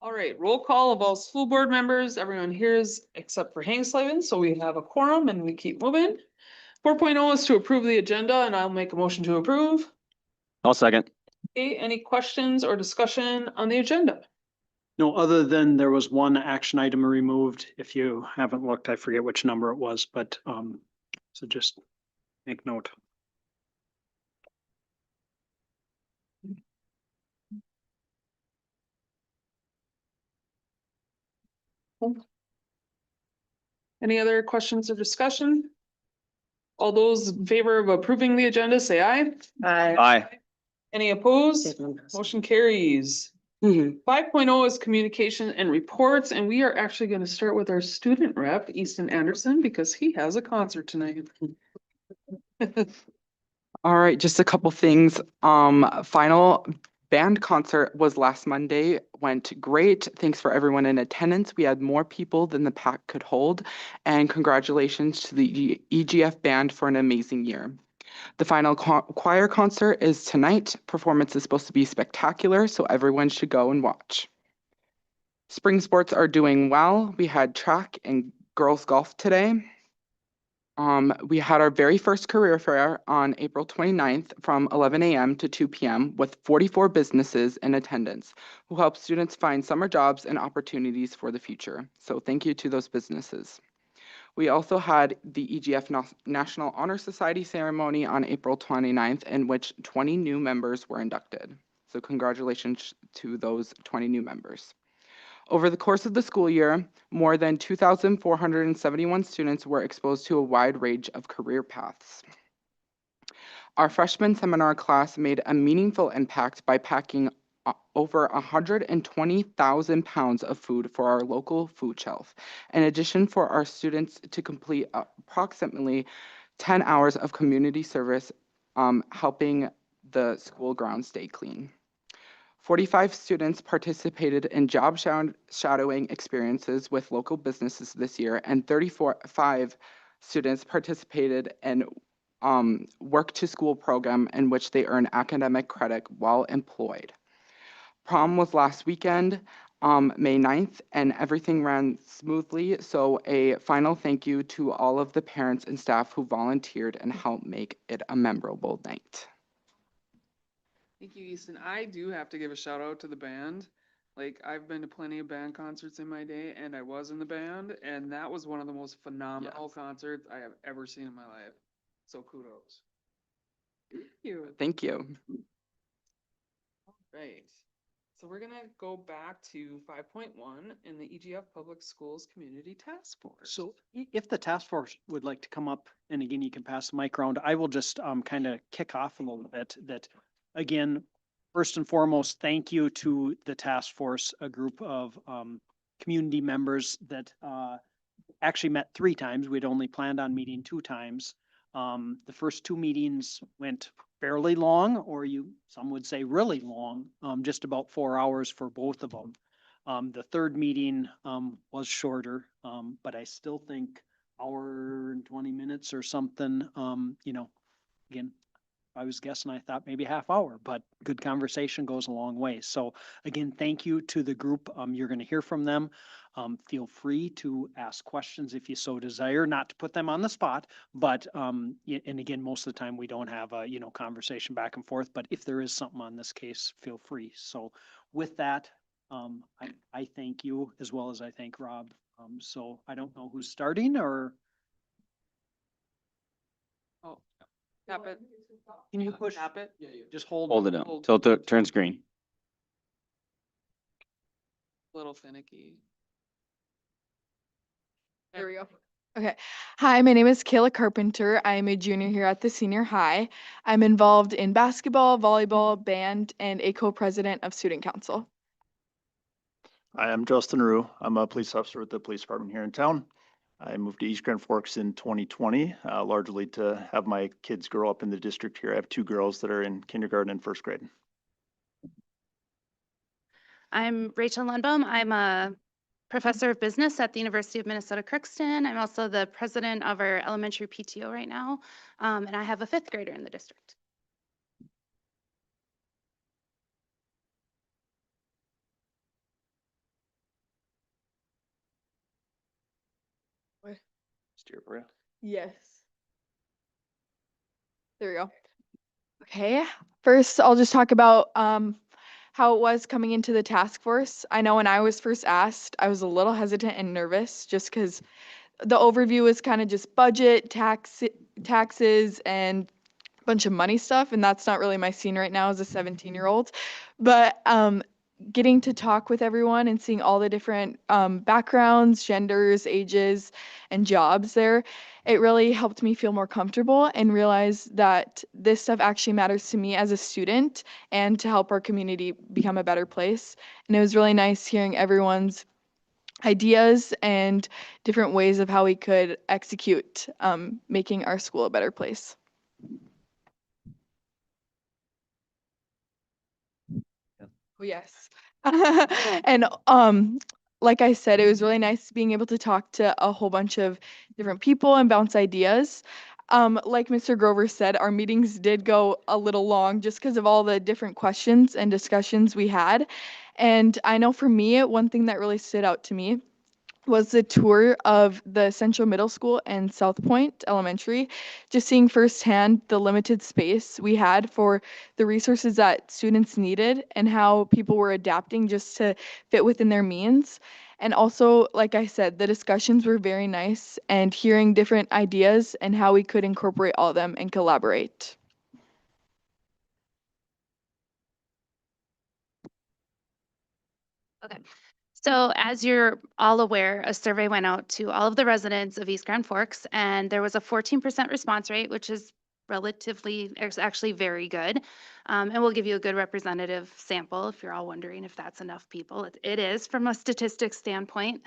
All right, roll call of all school board members. Everyone here is except for Hangslavin, so we have a quorum and we keep moving. 4.0 is to approve the agenda, and I'll make a motion to approve. I'll second. Okay, any questions or discussion on the agenda? No, other than there was one action item removed. If you haven't looked, I forget which number it was, but so just make note. Any other questions or discussion? All those in favor of approving the agenda, say aye. Aye. Any opposed? Motion carries. 5.0 is communication and reports, and we are actually going to start with our student rep, Easton Anderson, because he has a concert tonight. All right, just a couple things. Final band concert was last Monday, went great. Thanks for everyone in attendance. We had more people than the pack could hold, and congratulations to the EGF band for an amazing year. The final choir concert is tonight. Performance is supposed to be spectacular, so everyone should go and watch. Spring sports are doing well. We had track and girls golf today. We had our very first career fair on April 29th from 11 a.m. to 2 p.m. with 44 businesses in attendance who help students find summer jobs and opportunities for the future. So thank you to those businesses. We also had the EGF National Honor Society ceremony on April 29th, in which 20 new members were inducted. So congratulations to those 20 new members. Over the course of the school year, more than 2,471 students were exposed to a wide range of career paths. Our freshman seminar class made a meaningful impact by packing over 120,000 pounds of food for our local food shelf. In addition, for our students to complete approximately 10 hours of community service, helping the school grounds stay clean. 45 students participated in job shadowing experiences with local businesses this year, and 35 students participated in work to school program in which they earn academic credit while employed. Prom was last weekend, May 9th, and everything ran smoothly. So a final thank you to all of the parents and staff who volunteered and helped make it a memorable night. Thank you, Easton. I do have to give a shout out to the band. Like, I've been to plenty of band concerts in my day, and I was in the band, and that was one of the most phenomenal concerts I have ever seen in my life. So kudos. Thank you. Thank you. All right. So we're gonna go back to 5.1 in the EGF Public Schools Community Task Force. So if the task force would like to come up, and again, you can pass the mic around, I will just kind of kick off a little bit that, again, first and foremost, thank you to the task force, a group of community members that actually met 3 times. We'd only planned on meeting 2 times. The first 2 meetings went fairly long, or some would say really long, just about 4 hours for both of them. The third meeting was shorter, but I still think hour and 20 minutes or something. Again, I was guessing, I thought maybe half hour, but good conversation goes a long way. So again, thank you to the group. You're going to hear from them. Feel free to ask questions if you so desire, not to put them on the spot, but, and again, most of the time we don't have a, conversation back and forth, but if there is something on this case, feel free. So with that, I thank you as well as I thank Rob. So I don't know who's starting or. Oh, tap it. Can you push? Tap it? Yeah, just hold. Hold it up till it turns green. Little finicky. There we go. Okay. Hi, my name is Kayla Carpenter. I'm a junior here at the senior high. I'm involved in basketball, volleyball, band, and a co-president of student council. Hi, I'm Justin Rue. I'm a police officer with the police department here in town. I moved to East Grand Forks in 2020, largely to have my kids grow up in the district here. I have 2 girls that are in kindergarten and 1st grade. I'm Rachel Lundbaum. I'm a professor of business at the University of Minnesota Crookston. I'm also the president of our elementary PTO right now, and I have a 5th grader in the district. steer for you. Yes. There we go. Okay, first I'll just talk about how it was coming into the task force. I know when I was first asked, I was a little hesitant and nervous just because the overview was kind of just budget, taxes, and a bunch of money stuff, and that's not really my scene right now as a 17-year-old. But getting to talk with everyone and seeing all the different backgrounds, genders, ages, and jobs there, it really helped me feel more comfortable and realize that this stuff actually matters to me as a student and to help our community become a better place. And it was really nice hearing everyone's ideas and different ways of how we could execute making our school a better place. Oh, yes. And like I said, it was really nice being able to talk to a whole bunch of different people and bounce ideas. Like Mr. Grover said, our meetings did go a little long just because of all the different questions and discussions we had. And I know for me, one thing that really stood out to me was the tour of the Central Middle School and South Point Elementary, just seeing firsthand the limited space we had for the resources that students needed and how people were adapting just to fit within their means. And also, like I said, the discussions were very nice and hearing different ideas and how we could incorporate all of them and collaborate. Okay. So as you're all aware, a survey went out to all of the residents of East Grand Forks, and there was a 14% response rate, which is relatively, it's actually very good. And we'll give you a good representative sample if you're all wondering if that's enough people. It is from a statistics standpoint.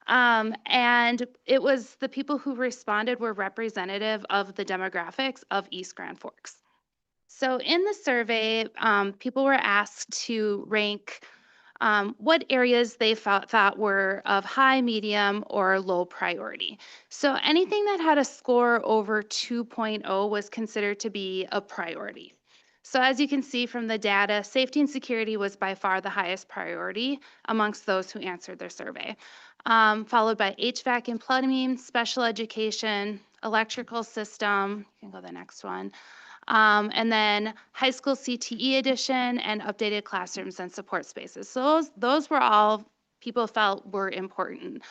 And it was the people who responded were representative of the demographics of East Grand Forks. So in the survey, people were asked to rank what areas they thought were of high, medium, or low priority. So anything that had a score over 2.0 was considered to be a priority. So as you can see from the data, safety and security was by far the highest priority amongst those who answered their survey, followed by HVAC and plumbing, special education, electrical system, you can go to the next one, and then high school CTE edition and updated classrooms and support spaces. So those were all people felt were important.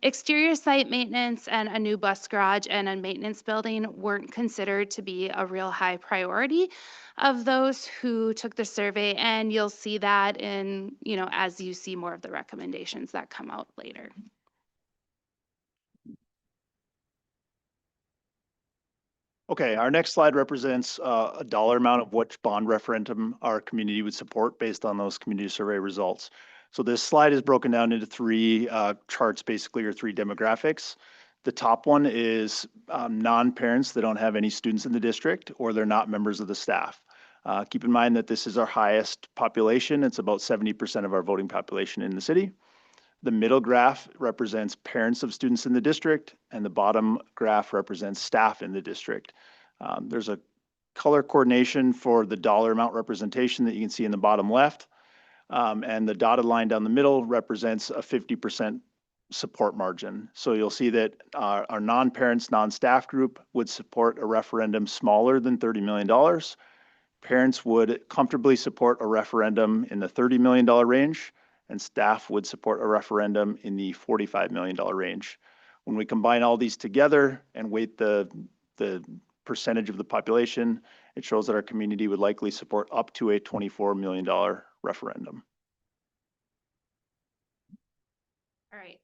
Exterior site maintenance and a new bus garage and a maintenance building weren't considered to be a real high priority of those who took the survey. And you'll see that in, as you see more of the recommendations that come out later. Okay, our next slide represents a dollar amount of which bond referendum our community would support based on those community survey results. So this slide is broken down into three charts, basically, or three demographics. The top one is non-parents that don't have any students in the district or they're not members of the staff. Keep in mind that this is our highest population. It's about 70% of our voting population in the city. The middle graph represents parents of students in the district, and the bottom graph represents staff in the district. There's a color coordination for the dollar amount representation that you can see in the bottom left. And the dotted line down the middle represents a 50% support margin. So you'll see that our non-parents, non-staff group would support a referendum smaller than $30 million. Parents would comfortably support a referendum in the $30 million range, and staff would support a referendum in the $45 million range. When we combine all these together and weight the percentage of the population, it shows that our community would likely support up to a $24 million referendum. All right.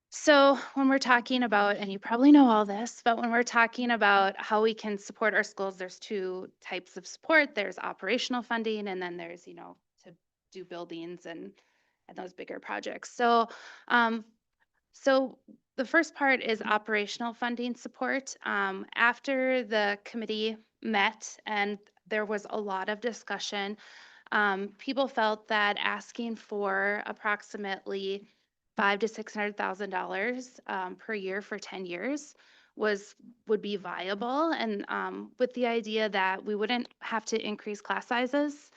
So when we're talking about, and you probably know all this, but when we're talking about how we can support our schools, there's two types of support. There's operational funding, and then there's, to do buildings and those bigger projects. So, so the first part is operational funding support. After the committee met and there was a lot of discussion, people felt that asking for approximately $500,000 to $600,000 per year for 10 years would be viable, and with the idea that we wouldn't have to increase class sizes,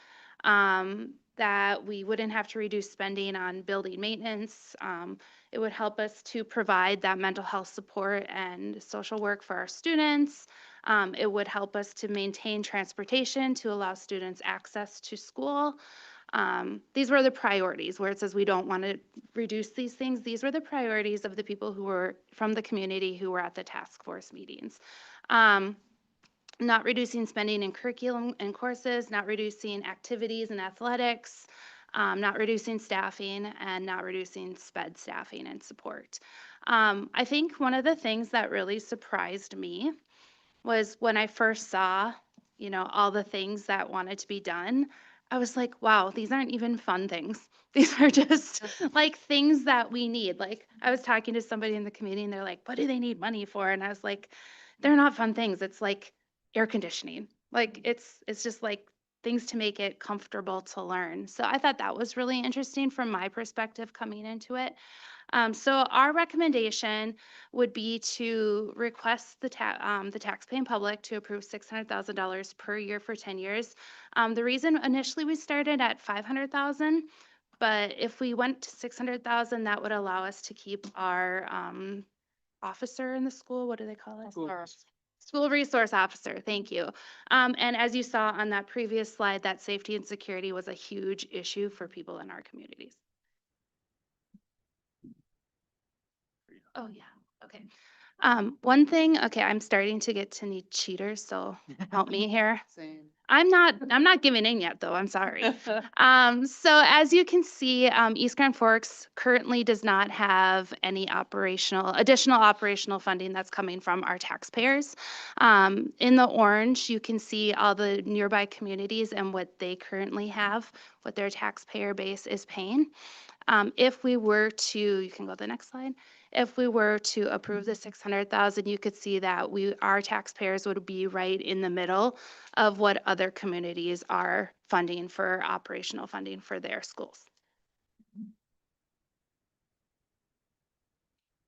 that we wouldn't have to reduce spending on building maintenance. It would help us to provide that mental health support and social work for our students. It would help us to maintain transportation to allow students access to school. These were the priorities where it says we don't want to reduce these things. These were the priorities of the people who were from the community who were at the task force meetings. Not reducing spending in curriculum and courses, not reducing activities and athletics, not reducing staffing, and not reducing sped staffing and support. I think one of the things that really surprised me was when I first saw, all the things that wanted to be done. I was like, wow, these aren't even fun things. These are just like things that we need. Like I was talking to somebody in the community and they're like, what do they need money for? And I was like, they're not fun things. It's like air conditioning. Like it's just like things to make it comfortable to learn. So I thought that was really interesting from my perspective coming into it. So our recommendation would be to request the taxpaying public to approve $600,000 per year for 10 years. The reason initially we started at 500,000, but if we went to 600,000, that would allow us to keep our officer in the school. What do they call it? School resource officer. Thank you. And as you saw on that previous slide, that safety and security was a huge issue for people in our communities. Oh, yeah. Okay. One thing, okay, I'm starting to get to need cheaters, so help me here. Same. I'm not giving in yet, though. I'm sorry. So as you can see, East Grand Forks currently does not have any additional operational funding that's coming from our taxpayers. In the orange, you can see all the nearby communities and what they currently have, what their taxpayer base is paying. If we were to, you can go to the next slide. If we were to approve the 600,000, you could see that our taxpayers would be right in the middle of what other communities are funding for operational funding for their schools.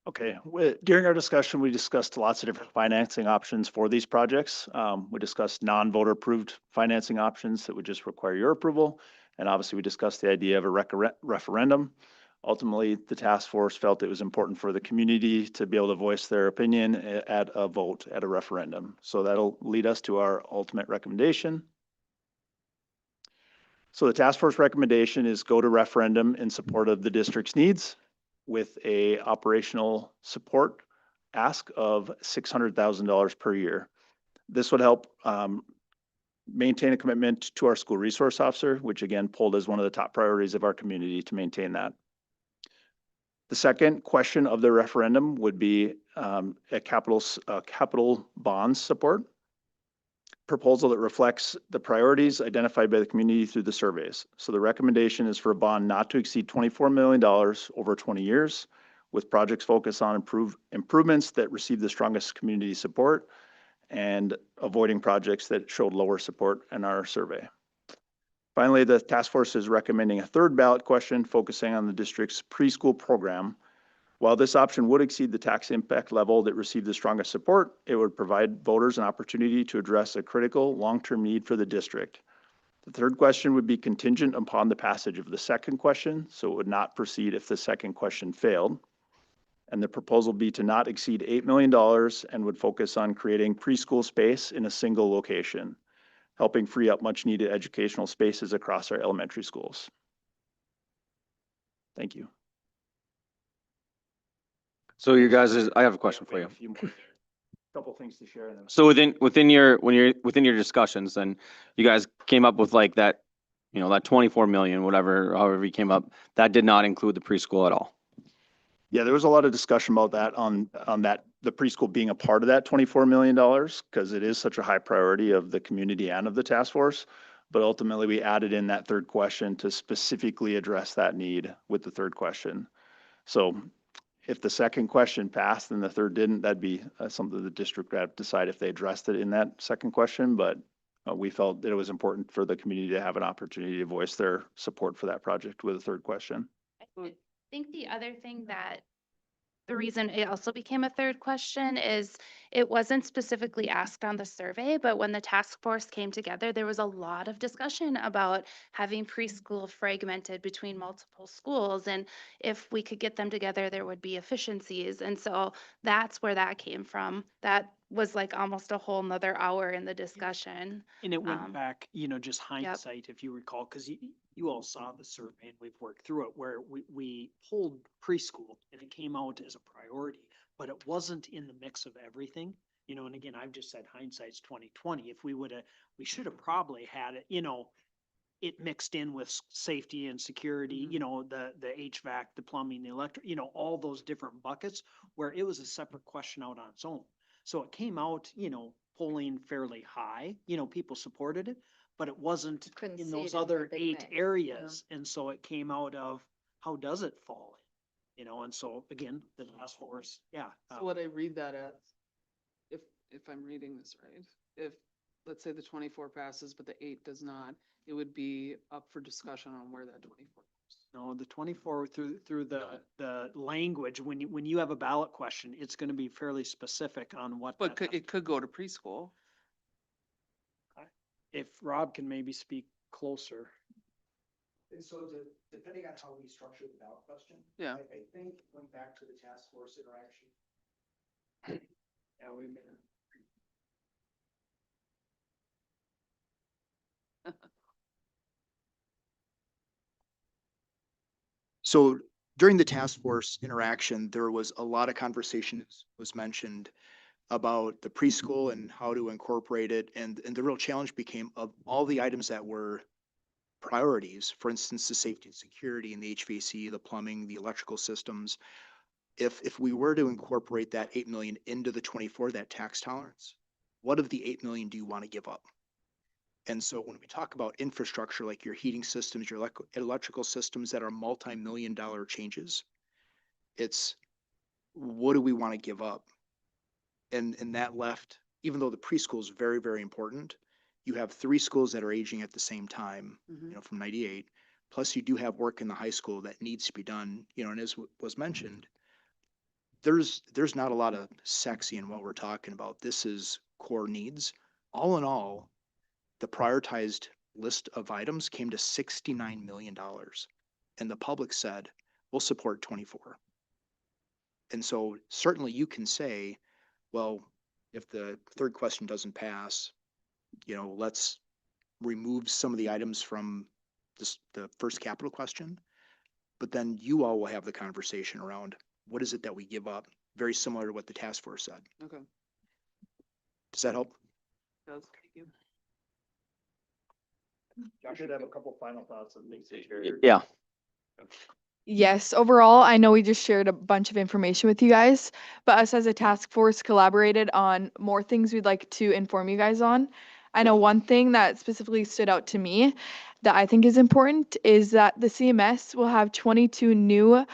Okay, during our discussion, we discussed lots of different financing options for these projects. We discussed non-voter approved financing options that would just require your approval. And obviously we discussed the idea of a referendum. Ultimately, the task force felt it was important for the community to be able to voice their opinion at a vote, at a referendum. So that'll lead us to our ultimate recommendation. So the task force recommendation is go to referendum in support of the district's needs with a operational support ask of $600,000 per year. This would help maintain a commitment to our school resource officer, which again pulled as one of the top priorities of our community to maintain that. The second question of the referendum would be a capital bonds support proposal that reflects the priorities identified by the community through the surveys. So the recommendation is for a bond not to exceed $24 million over 20 years, with projects focused on improvements that receive the strongest community support and avoiding projects that showed lower support in our survey. Finally, the task force is recommending a third ballot question focusing on the district's preschool program. While this option would exceed the tax impact level that received the strongest support, it would provide voters an opportunity to address a critical long-term need for the district. The third question would be contingent upon the passage of the second question, so it would not proceed if the second question failed. And the proposal would be to not exceed $8 million and would focus on creating preschool space in a single location, helping free up much needed educational spaces across our elementary schools. Thank you. So you guys, I have a question for We have you. a few more. Couple things to share. So within your discussions, then you guys came up with like that, that 24 million, however you came up, that did not include the preschool at all. Yeah, there was a lot of discussion about that on that, the preschool being a part of that $24 million, because it is such a high priority of the community and of the task force. But ultimately we added in that third question to specifically address that need with the third question. So if the second question passed and the third didn't, that'd be something the district would have to decide if they addressed it in that second question. But we felt that it was important for the community to have an opportunity to voice their support for that project with a third question. I think the other thing that the reason it also became a third question is it wasn't specifically asked on the survey, but when the task force came together, there was a lot of discussion about having preschool fragmented between multiple schools. And if we could get them together, there would be efficiencies. And so that's where that came from. That was like almost a whole nother hour in the discussion. And it went Um, back, just hindsight, if you recall, because you all saw the survey and we've worked through it where we pulled preschool and it came out as a priority, but it wasn't in the mix of everything. And again, I've just said hindsight's 2020. If we we should have probably had it, it mixed in with safety and security, the HVAC, the plumbing, the electric, all those different buckets where it was a separate question out on its own. So it came out, polling fairly high, people supported it, but it wasn't Couldn't in see those it in the other big 8 mix, areas. And so it came out of how does it fall in? And so again, the task force, yeah. So would I read that as, if I'm reading this right, if, let's say the 24 passes, but the 8 does not, it would be up for discussion on where that 24 goes. No, the 24 through the language, when you have a ballot question, it's gonna be fairly specific on what. But it could go to preschool. If Rob can maybe speak closer. And so depending on how we structure the ballot question. Yeah. I think going back to the task force interaction. Yeah, we may. So during the task force interaction, there was a lot of conversation was mentioned about the preschool and how to incorporate it. And the real challenge became of all the items that were priorities, for instance, the safety and security and the HVAC, the plumbing, the electrical systems. If we were to incorporate that 8 million into the 24, that tax tolerance, what of the 8 million do you want to give up? And so when we talk about infrastructure, like your heating systems, your electrical systems that are multi-million-dollar changes, it's what do we want to give up? And that left, even though the preschool is very, very important, you have 3 schools that are aging at the same time, from 98. Plus you do have work in the high school that needs to be done, and as was mentioned, there's not a lot of sexy in what we're talking about. This is core needs. All in all, the prioritized list of items came to $69 million. And the public said, we'll support 24. And so certainly you can say, well, if the third question doesn't pass, let's remove some of the items from the first capital question. But then you all will have the conversation around what is it that we give up? Very similar to what the task force said. Okay. Does that help? Does, thank you. I should have a couple final thoughts on things to share. Yeah. Yes, overall, I know we just shared a bunch of information with you guys, but us as a task force collaborated on more things we'd like to inform you guys on. I know one thing that specifically stood out to me that I think is important is that the CMS will have 22 new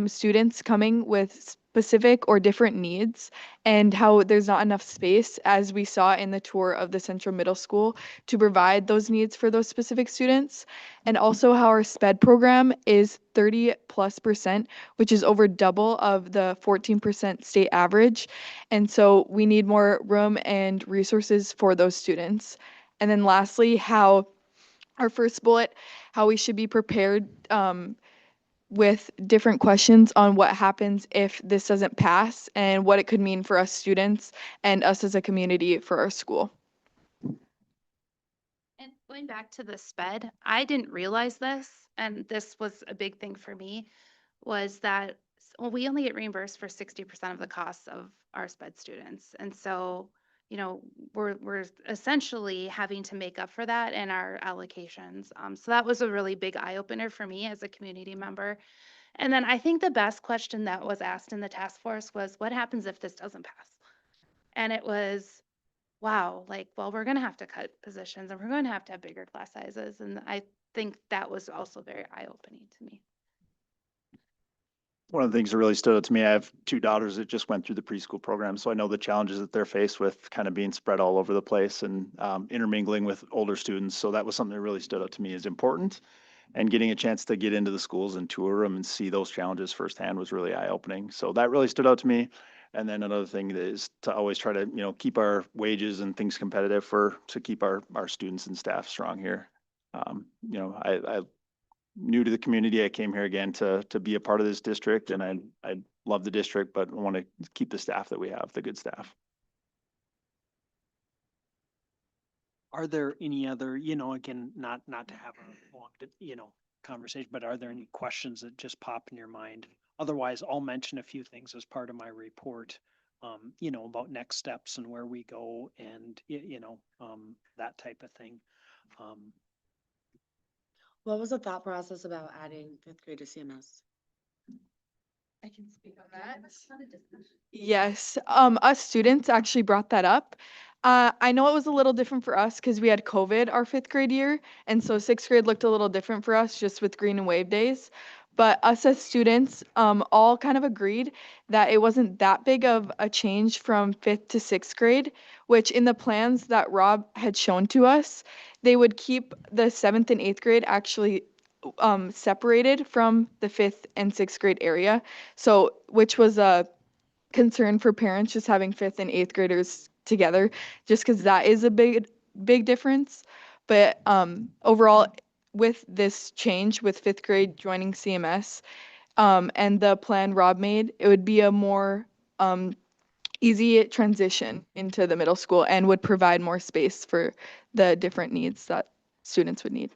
students coming with specific or different needs, and how there's not enough space, as we saw in the tour of the Central Middle School, to provide those needs for those specific students. And also how our SPED program is 30+%, which is over double of the 14% state average. And so we need more room and resources for those students. And then lastly, how our first bullet, how we should be prepared with different questions on what happens if this doesn't pass and what it could mean for us students and us as a community for our school. And going back to the SPED, I didn't realize this, and this was a big thing for me, was that, well, we only get reimbursed for 60% of the costs of our SPED students. And so, we're essentially having to make up for that in our allocations. So that was a really big eye opener for me as a community member. And then I think the best question that was asked in the task force was, what happens if this doesn't pass? And it was, wow, well, we're going to have to cut positions and we're going to have bigger class sizes. And I think that was also very eye-opening to me. One of the things that really stood out to me, I have 2 daughters that just went through the preschool program, so I know the challenges that they're faced with kind of being spread all over the place and intermingling with older students. So that was something that really stood out to me as important. And getting a chance to get into the schools and tour them and see those challenges firsthand was really eye-opening. So that really stood out to me. And then another thing is to always try to, you know, keep our wages and things competitive to keep our students and staff strong here. You know, I new to the community. I came here again to be a part of this district, and I love the district, but I want to keep the staff that we have, the good staff. Are there any other, you know, again, not to have a long, you know, conversation, but are there any questions that just pop in your mind? Otherwise, I'll mention a few things as part of my report, you know, about next steps and where we go and, you know, that type of thing. What was the thought process about adding fifth grade to CMS? I can speak on that. Yes, us students actually brought that up. I know it was a little different for us because we had COVID our fifth grade year, and so sixth grade looked a little different for us just with green and wave days. But us as students, all kind of agreed that it wasn't that big of a change from fifth to sixth grade, which in the plans that Rob had shown to us, they would keep the seventh and eighth grade actually separated from the fifth and sixth grade area. So, which was a concern for parents just having fifth and eighth graders together, just because that is a big difference. But overall, with this change with fifth grade joining CMS and the plan Rob made, it would be a more easy transition into the middle school and would provide more space for the different needs that students would need.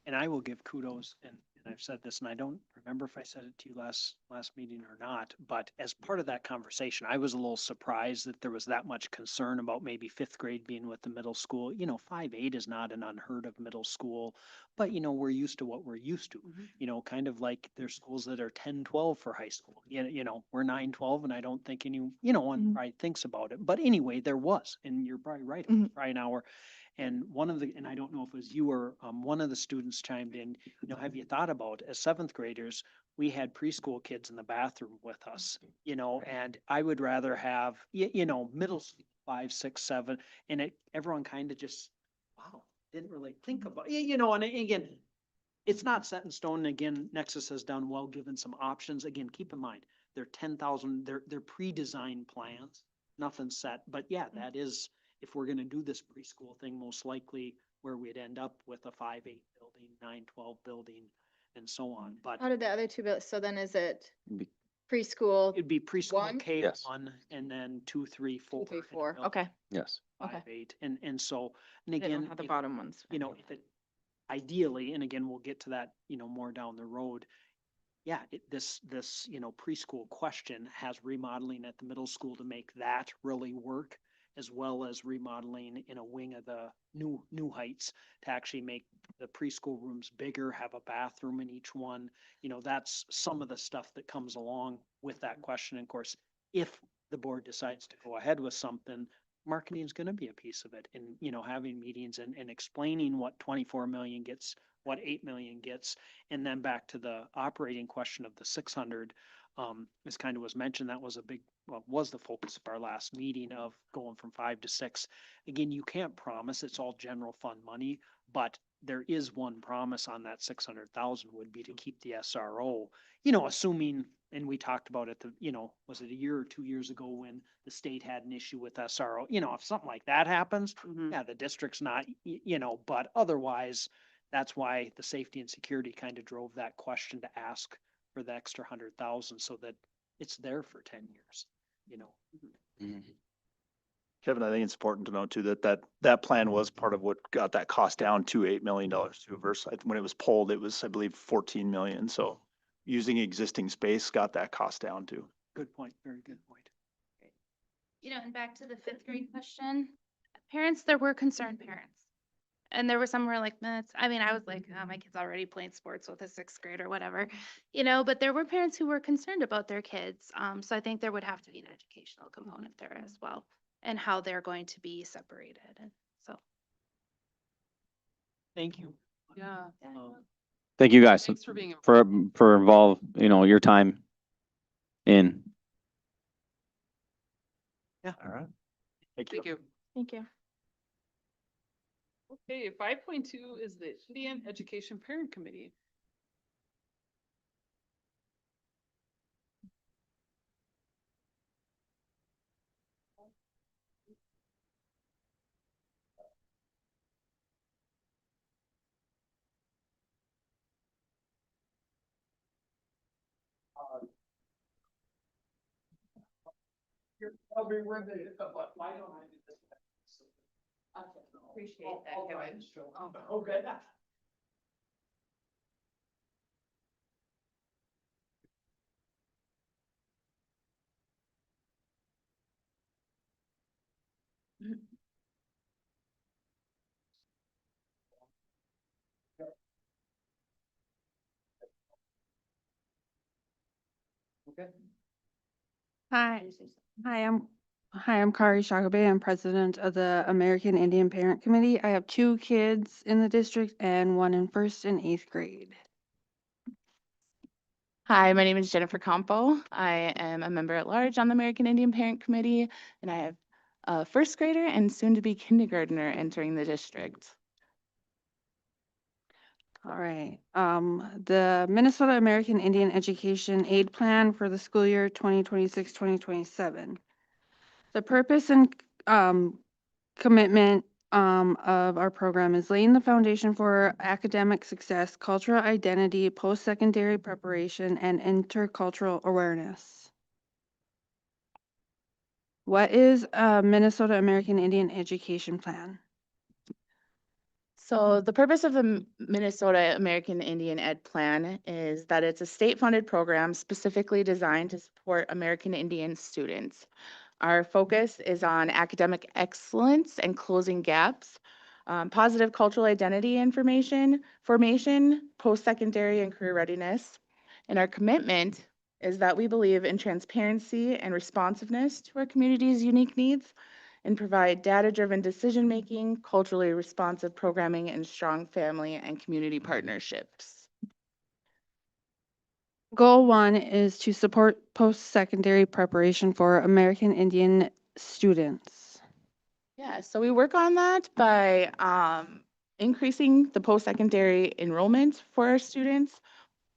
And I will give kudos, and I've said this, and I don't remember if I said it to you last meeting or not, but as part of that conversation, I was a little surprised that there was that much concern about maybe fifth grade being with the middle school. You know, 5-8 is not an unheard of middle school, but you know, we're used to what we're used to. You know, kind of like there's schools that are 10-12 for high school. You know, we're 9-12, and I don't think one Mhm. probably thinks about it. But anyway, there was, and you're probably right, it was Mhm. probably an hour. And and I don't know if it was you or one of the students chimed in, you know, have you thought about, as seventh graders, we had preschool kids in the bathroom with us, you know, and I would rather have, you know, middle school, 5, 6, 7, and everyone kind of just, wow, didn't really think about, you know, and again, it's not set in stone. And again, Nexus has done well, given some options. Again, keep in mind, they're 10,000, they're pre-designed plans, nothing set, but yeah, that is, if we're gonna do this preschool thing, most likely where we'd end up with a 5-8 building, 9-12 building, and so on, but How did the other two build, so then is it Be- preschool, it'd be preschool One? Yes. K1 and then 2, 3, 4. 2, 3, and 4? build Okay, Yes. okay. 5-8, and so, and I didn't know again, how the if- bottom ones. you know, if it, ideally, and again, we'll get to that, you know, more down the road. Yeah, this, you know, preschool question has remodeling at the middle school to make that really work, as well as remodeling in a wing of the new heights to actually make the preschool rooms bigger, have a bathroom in each one. You know, that's some of the stuff that comes along with that question. And of course, if the board decides to go ahead with something, marketing is going to be a piece of it, and, you know, having meetings and explaining what 24 million gets, what 8 million gets. And then back to the operating question of the 600, as kind of was mentioned, that was was the focus of our last meeting of going from 5 to 6. Again, you can't promise, it's all general fund money, but there is one promise on that 600,000 would be to keep the SRO, you know, assuming, and we talked about it, you know, was it a year or 2 years ago when the state had an issue with SRO? You know, if something like that happens, yeah, the district's not, you know, but otherwise, that's why the safety and security kind of drove that question to ask for the extra 100,000 so that it's there for 10 years, you know. Kevin, I think it's important to note too, that plan was part of what got that cost down to $8 million too, versus when it was pulled, it was, I believe, 14 million. So using existing space got that cost down too. Good point, very good point. You know, and back to the fifth grade question, parents, there were concerned parents. And there were some who were like, "Nah, I mean, I was like, oh, my kid's already playing sports with a sixth grade or whatever, you know, but there were parents who were concerned about their kids. So I think there would have to be an educational component there as well, and how they're going to be separated. And so, Thank you. Yeah. Thank you guys Thanks for being. for involve, you know, your time in. Yeah. All right. Thank you. Thank you. Thank you. Okay, 5.2 is the Indian Education Parent Committee. Appreciate that, Kevin. Okay. Hi, I'm Kari Shakabe. I'm president of the American Indian Parent Committee. I have 2 kids in the district and 1 in 1st and 8th grade. Hi, my name is Jennifer Campo. I am a member at large on the American Indian Parent Committee, and I have a first grader and soon to be kindergartner entering the district. All right. The Minnesota American Indian Education Aid Plan for the school year 2026-2027. The purpose and commitment of our program is laying the foundation for academic success, cultural identity, post-secondary preparation, and intercultural awareness. What is a Minnesota American Indian Education Plan? So the purpose of the Minnesota American Indian Ed Plan is that it's a state-funded program specifically designed to support American Indian students. Our focus is on academic excellence and closing gaps, positive cultural identity formation, post-secondary and career readiness. And our commitment is that we believe in transparency and responsiveness to our community's unique needs and provide data-driven decision-making, culturally responsive programming, and strong family and community partnerships. Goal 1 is to support post-secondary preparation for American Indian students. Yeah, so we work on that by increasing the post-secondary enrollment for our students.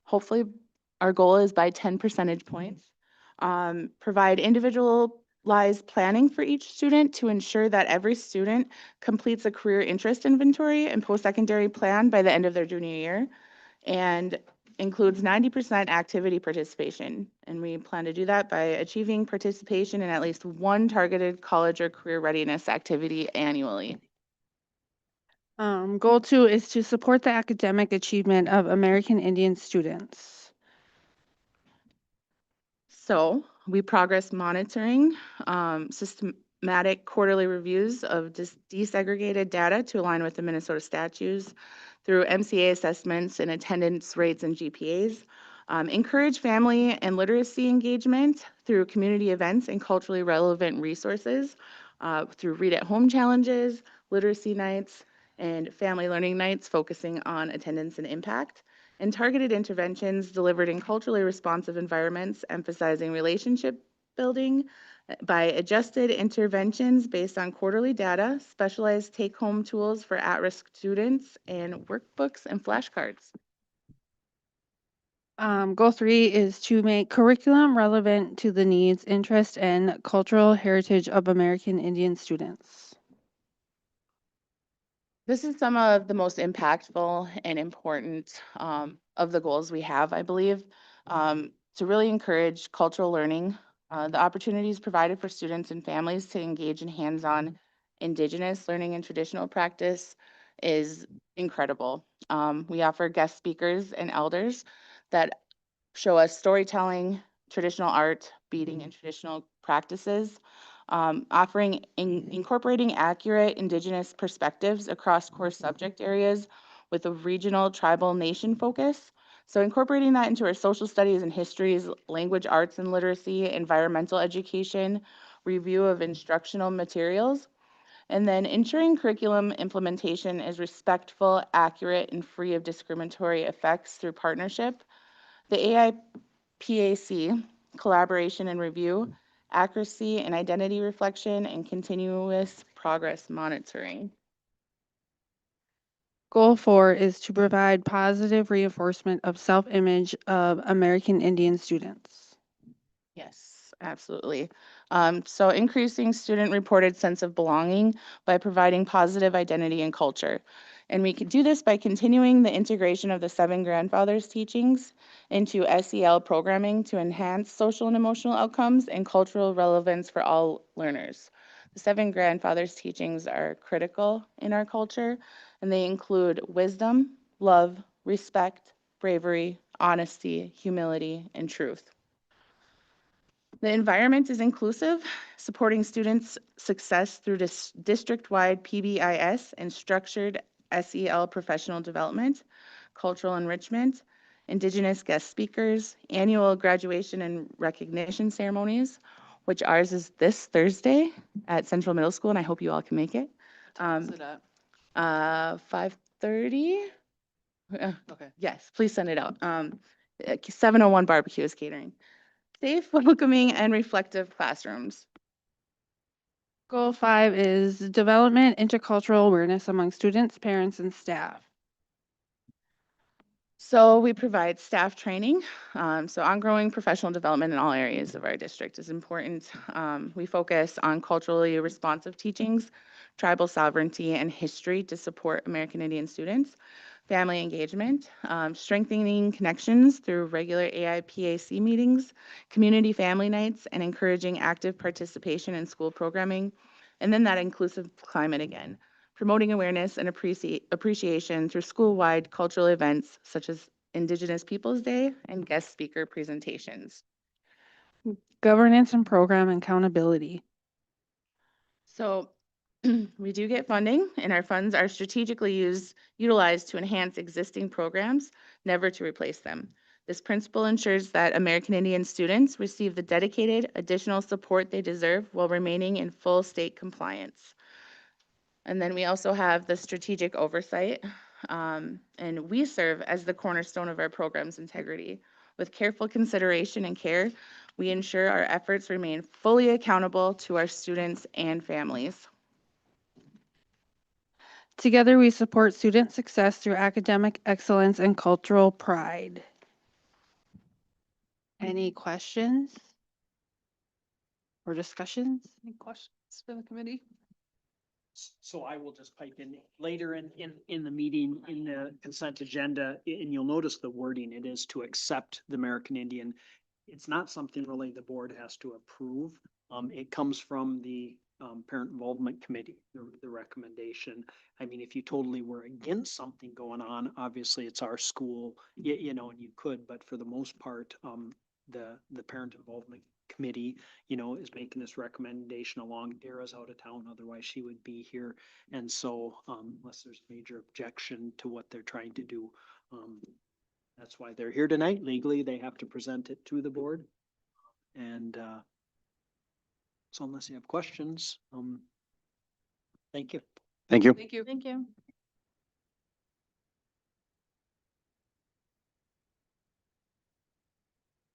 Hopefully, our goal is by 10 percentage points. Provide individualized planning for each student to ensure that every student completes a career interest inventory and post-secondary plan by the end of their junior year, and includes 90% activity participation. And we plan to do that by achieving participation in at least 1 targeted college or career readiness activity annually. Goal 2 is to support the academic achievement of American Indian students. So we progress monitoring, systematic quarterly reviews of desegregated data to align with the Minnesota statutes through MCA assessments and attendance rates and GPAs. Encourage family and literacy engagement through community events and culturally relevant resources, through read at home challenges, literacy nights, and family learning nights focusing on attendance and impact, and targeted interventions delivered in culturally responsive environments, emphasizing relationship building by adjusted interventions based on quarterly data, specialized take-home tools for at-risk students, and workbooks and flashcards. Goal 3 is to make curriculum relevant to the needs, interest, and cultural heritage of American Indian students. This is some of the most impactful and important of the goals we have, I believe, to really encourage cultural learning. The opportunities provided for students and families to engage in hands-on Indigenous learning and traditional practice is incredible. We offer guest speakers and elders that show us storytelling, traditional art, beading, and traditional practices, incorporating accurate Indigenous perspectives across core subject areas with a regional, tribal, nation focus. So incorporating that into our social studies and histories, language arts and literacy, environmental education, review of instructional materials, and then ensuring curriculum implementation is respectful, accurate, and free of discriminatory effects through partnership. The AIPAC, collaboration and review, accuracy and identity reflection, and continuous progress monitoring. Goal 4 is to provide positive reinforcement of self-image of American Indian students. Yes, absolutely. So increasing student-reported sense of belonging by providing positive identity and culture. And we could do this by continuing the integration of the Seven Grandfathers teachings into SEL programming to enhance social and emotional outcomes and cultural relevance for all learners. The Seven Grandfathers teachings are critical in our culture, and they include wisdom, love, respect, bravery, honesty, humility, and truth. The environment is inclusive, supporting students' success through district-wide PBIS and structured SEL professional development, cultural enrichment, Indigenous guest speakers, annual graduation and recognition ceremonies, which ours is this Thursday at Central Middle School, and I hope you all can make it. Is it at? 5:30. Okay. Yes, please send it out. 701 Barbecue is catering. Safe, welcoming, and reflective classrooms. Goal 5 is development intercultural awareness among students, parents, and staff. So we provide staff training. So ongoing professional development in all areas of our district is important. We focus on culturally responsive teachings, tribal sovereignty, and history to support American Indian students. Family engagement, strengthening connections through regular AIPAC meetings, community family nights, and encouraging active participation in school programming. And then that inclusive climate again, promoting awareness and appreciation through school-wide cultural events such as Indigenous Peoples Day and guest speaker presentations. Governance and program accountability. So we do get funding, and our funds are strategically utilized to enhance existing programs, never to replace them. This principle ensures that American Indian students receive the dedicated additional support they deserve while remaining in full state compliance. And then we also have the strategic oversight, and we serve as the cornerstone of our program's integrity. With careful consideration and care, we ensure our efforts remain fully accountable to our students and families. Together, we support student success through academic excellence and cultural pride. Any questions or discussions? Any questions for the committee? So I will just pipe in later in the meeting, in the consent agenda, and you'll notice the wording, it is to accept the American Indian. It's not something really the board has to approve. It comes from the Parent Involvement Committee, the recommendation. I mean, if you totally were against something going on, obviously it's our school, you know, and you could, but for the most part, the Parent Involvement Committee, you know, is making this recommendation along. Dara's out of town, otherwise she would be here. And so, unless there's major objection to what they're trying to do, that's why they're here tonight. Legally, they have to present it to the board. And, so unless you have questions, thank you. Thank you. Thank you. Thank you.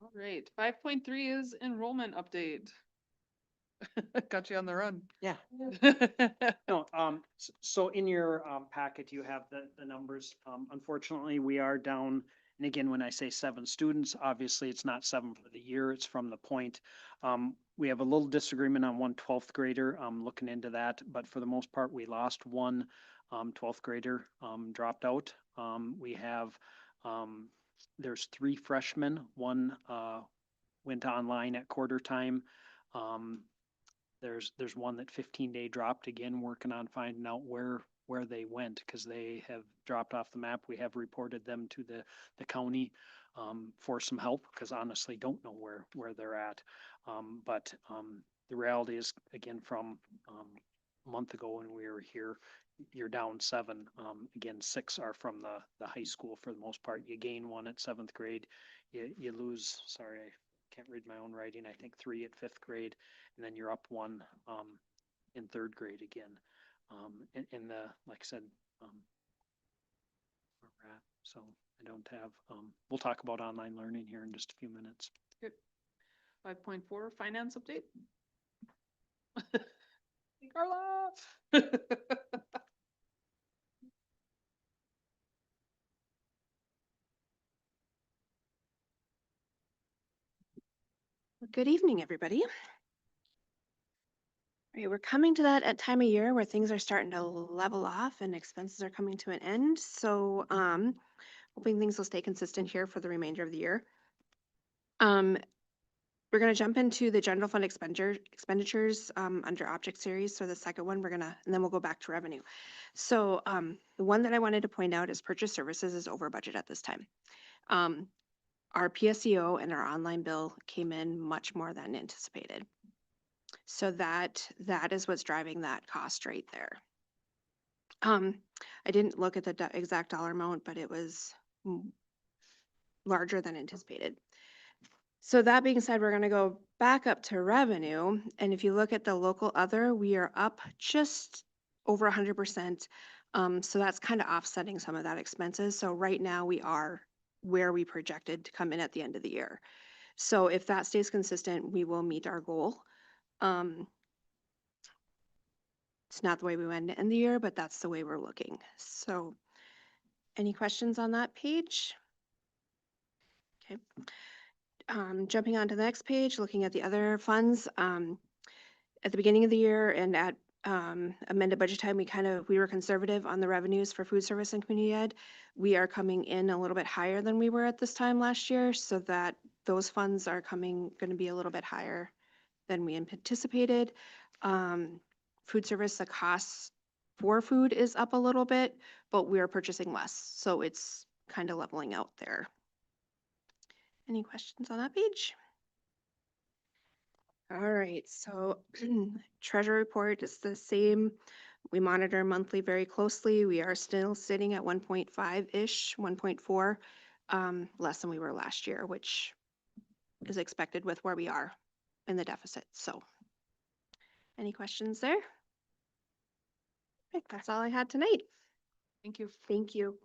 All right, 5.3 is enrollment update. Got you on the run. Yeah. No, so in your, packet, you have the numbers. Unfortunately, we are down, and again, when I say 7 students, obviously it's not 7 for the year, it's from the point. We have a little disagreement on one 12th grader, looking into that, but for the most part, we lost one, 12th grader, dropped out. We have, there's 3 freshmen, one, went online at quarter time. There's one that 15-day dropped, again, working on finding out where they went, because they have dropped off the map. We have reported them to the county for some help, because honestly don't know where they're at. But the reality is, again, from a month ago when we were here, you're down 7. Again, 6 are from the high school for the most part. You gain 1 at 7th grade. You lose, sorry, I can't read my own writing, I think 3 at 5th grade, and then you're up 1 in 3rd grade again. In the, like I said, where we're at. So I don't have, we'll talk about online learning here in just a few minutes. Good. 5.4 finance update. Carla. Good evening, everybody. Right, we're coming to that at time of year where things are starting to level off and expenses are coming to an end. So, hoping things will stay consistent here for the remainder of the year. We're gonna jump into the general fund expenditures, under object series. So the second one, and then we'll go back to revenue. So, the one that I wanted to point out is purchase services is over budget at this time. Our PSEO and our online bill came in much more than anticipated. So that is what's driving that cost right there. I didn't look at the exact dollar amount, but it was larger than anticipated. So that being said, we're gonna go back up to revenue, and if you look at the local other, we are up just over 100%. So that's kind of offsetting some of that expenses. So right now we are where we projected to come in at the end of the year. So if that stays consistent, we will meet our goal. It's not the way we went to end the year, but that's the way we're looking. So any questions on that page? Okay. Jumping on to the next page, looking at the other funds, at the beginning of the year and at amended budget time, we were conservative on the revenues for food service and community ed. We are coming in a little bit higher than we were at this time last year, so that those funds are going to be a little bit higher than we anticipated. Food service, the costs for food is up a little bit, but we are purchasing less, so it's kind of leveling out there. Any questions on that page? All right, so treasury report is the same. We monitor monthly very closely. We are still sitting at 1.5-ish, 1.4, less than we were last year, which is expected with where we are in the deficit. So any questions there? Okay, that's all I had tonight. Thank you. Thank you.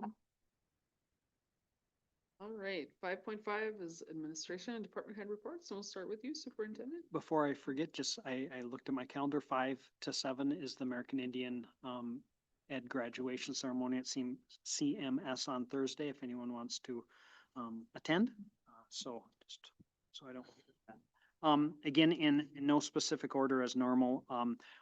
All right, 5.5 is administration and department head reports. So we'll start with you, superintendent. Before I forget, I looked at my calendar, 5 to 7 is the American Indian Ed graduation ceremony at CMS on Thursday, if anyone wants to attend. So just so I don't forget that. Again, in no specific order as normal,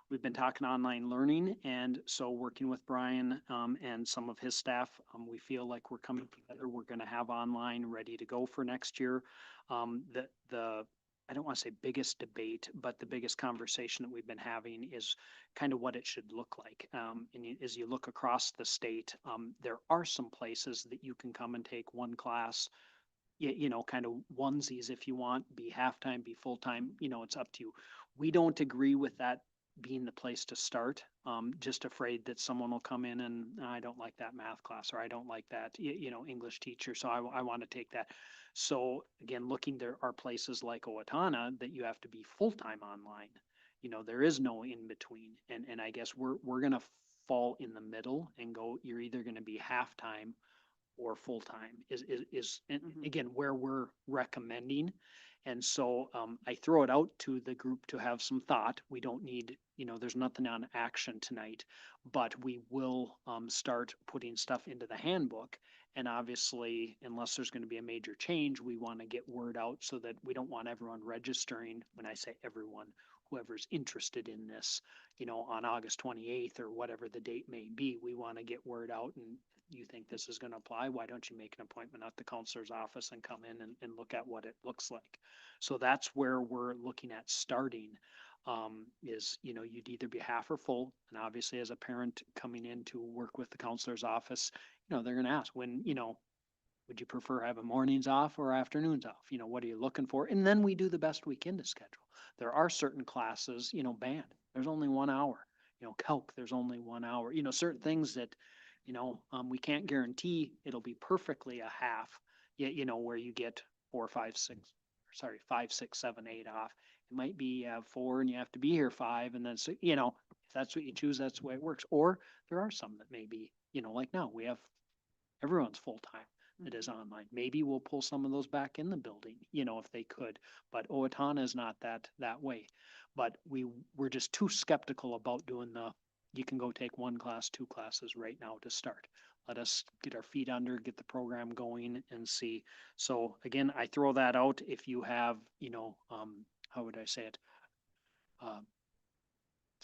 we've been talking online learning, and so working with Brian and some of his staff, we feel like we're coming together. We're going to have online ready to go for next year. I don't want to say biggest debate, but the biggest conversation that we've been having is kind of what it should look like. As you look across the state, there are some places that you can come and take one class, kind of onesies if you want, be halftime, be full-time, it's up to you. We don't agree with that being the place to start. Just afraid that someone will come in and I don't like that math class, or I don't like that, English teacher, so I want to take that. So again, there are places like Owatonna that you have to be full-time online. There is no in between. And I guess we're going to fall in the middle and go, you're either going to be halftime or full-time and again, where we're recommending. And so I throw it out to the group to have some thought. We don't need, there's nothing on action tonight, but we will start putting stuff into the handbook. And obviously, unless there's going to be a major change, we want to get word out so that we don't want everyone registering. When I say everyone, whoever's interested in this, on August 28th or whatever the date may be, we want to get word out. And you think this is going to apply, why don't you make an appointment at the counselor's office and come in and look at what it looks like? So that's where we're looking at starting, is, you'd either be half or full. And obviously as a parent coming in to work with the counselor's office, they're going to ask when, would you prefer having mornings off or afternoons off? What are you looking for? And then we do the best we can to schedule. There are certain classes, band, there's only 1 hour, calc, there's only 1 hour, certain things that, we can't guarantee it'll be perfectly a half, where you get 5, 6, 7, 8 off. It might be you have 4 and you have to be here 5, and then, so, if that's what you choose, that's the way it works. Or there are some that may be, like now we have everyone's full-time that is online. Maybe we'll pull some of those back in the building, if they could, but Owatonna is not that way. But we're just too skeptical about doing you can go take 1 class, 2 classes right now to start. Let us get our feet under, get the program going and see. So again, I throw that out. If you have, how would I say it?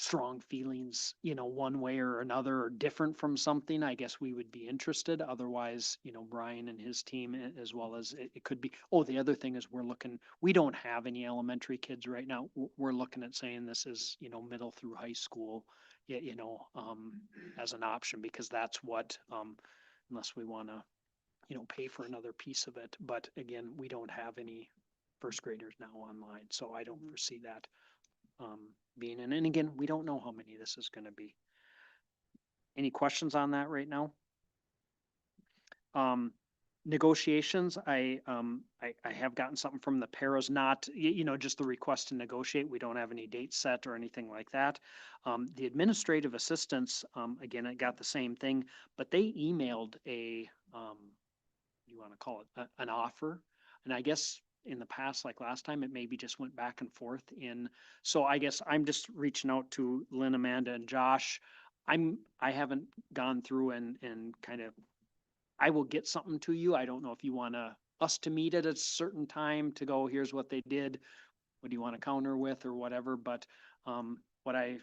strong feelings, one way or another or different from something, I guess we would be interested. Otherwise, Brian and his team, as well as it could be, the other thing is we don't have any elementary kids right now. We're looking at saying this is, middle through high school, as an option, because that's what, unless we want to, pay for another piece of it. But again, we don't have any first graders now online, so I don't foresee that being in. And again, we don't know how many this is going to be. Any questions on that right now? Negotiations, I have gotten something from the paras, not, just the request to negotiate. We don't have any dates set or anything like that. The administrative assistants, again, I got the same thing, but they emailed you want to call it an offer. And I guess in the past, like last time, it maybe just went back and forth so I guess I'm just reaching out to Lynn, Amanda, and Josh. I haven't gone through and kind of, I will get something to you. I don't know if you want us to meet at a certain time to go, here's what they did. What do you want to counter with or whatever? But what I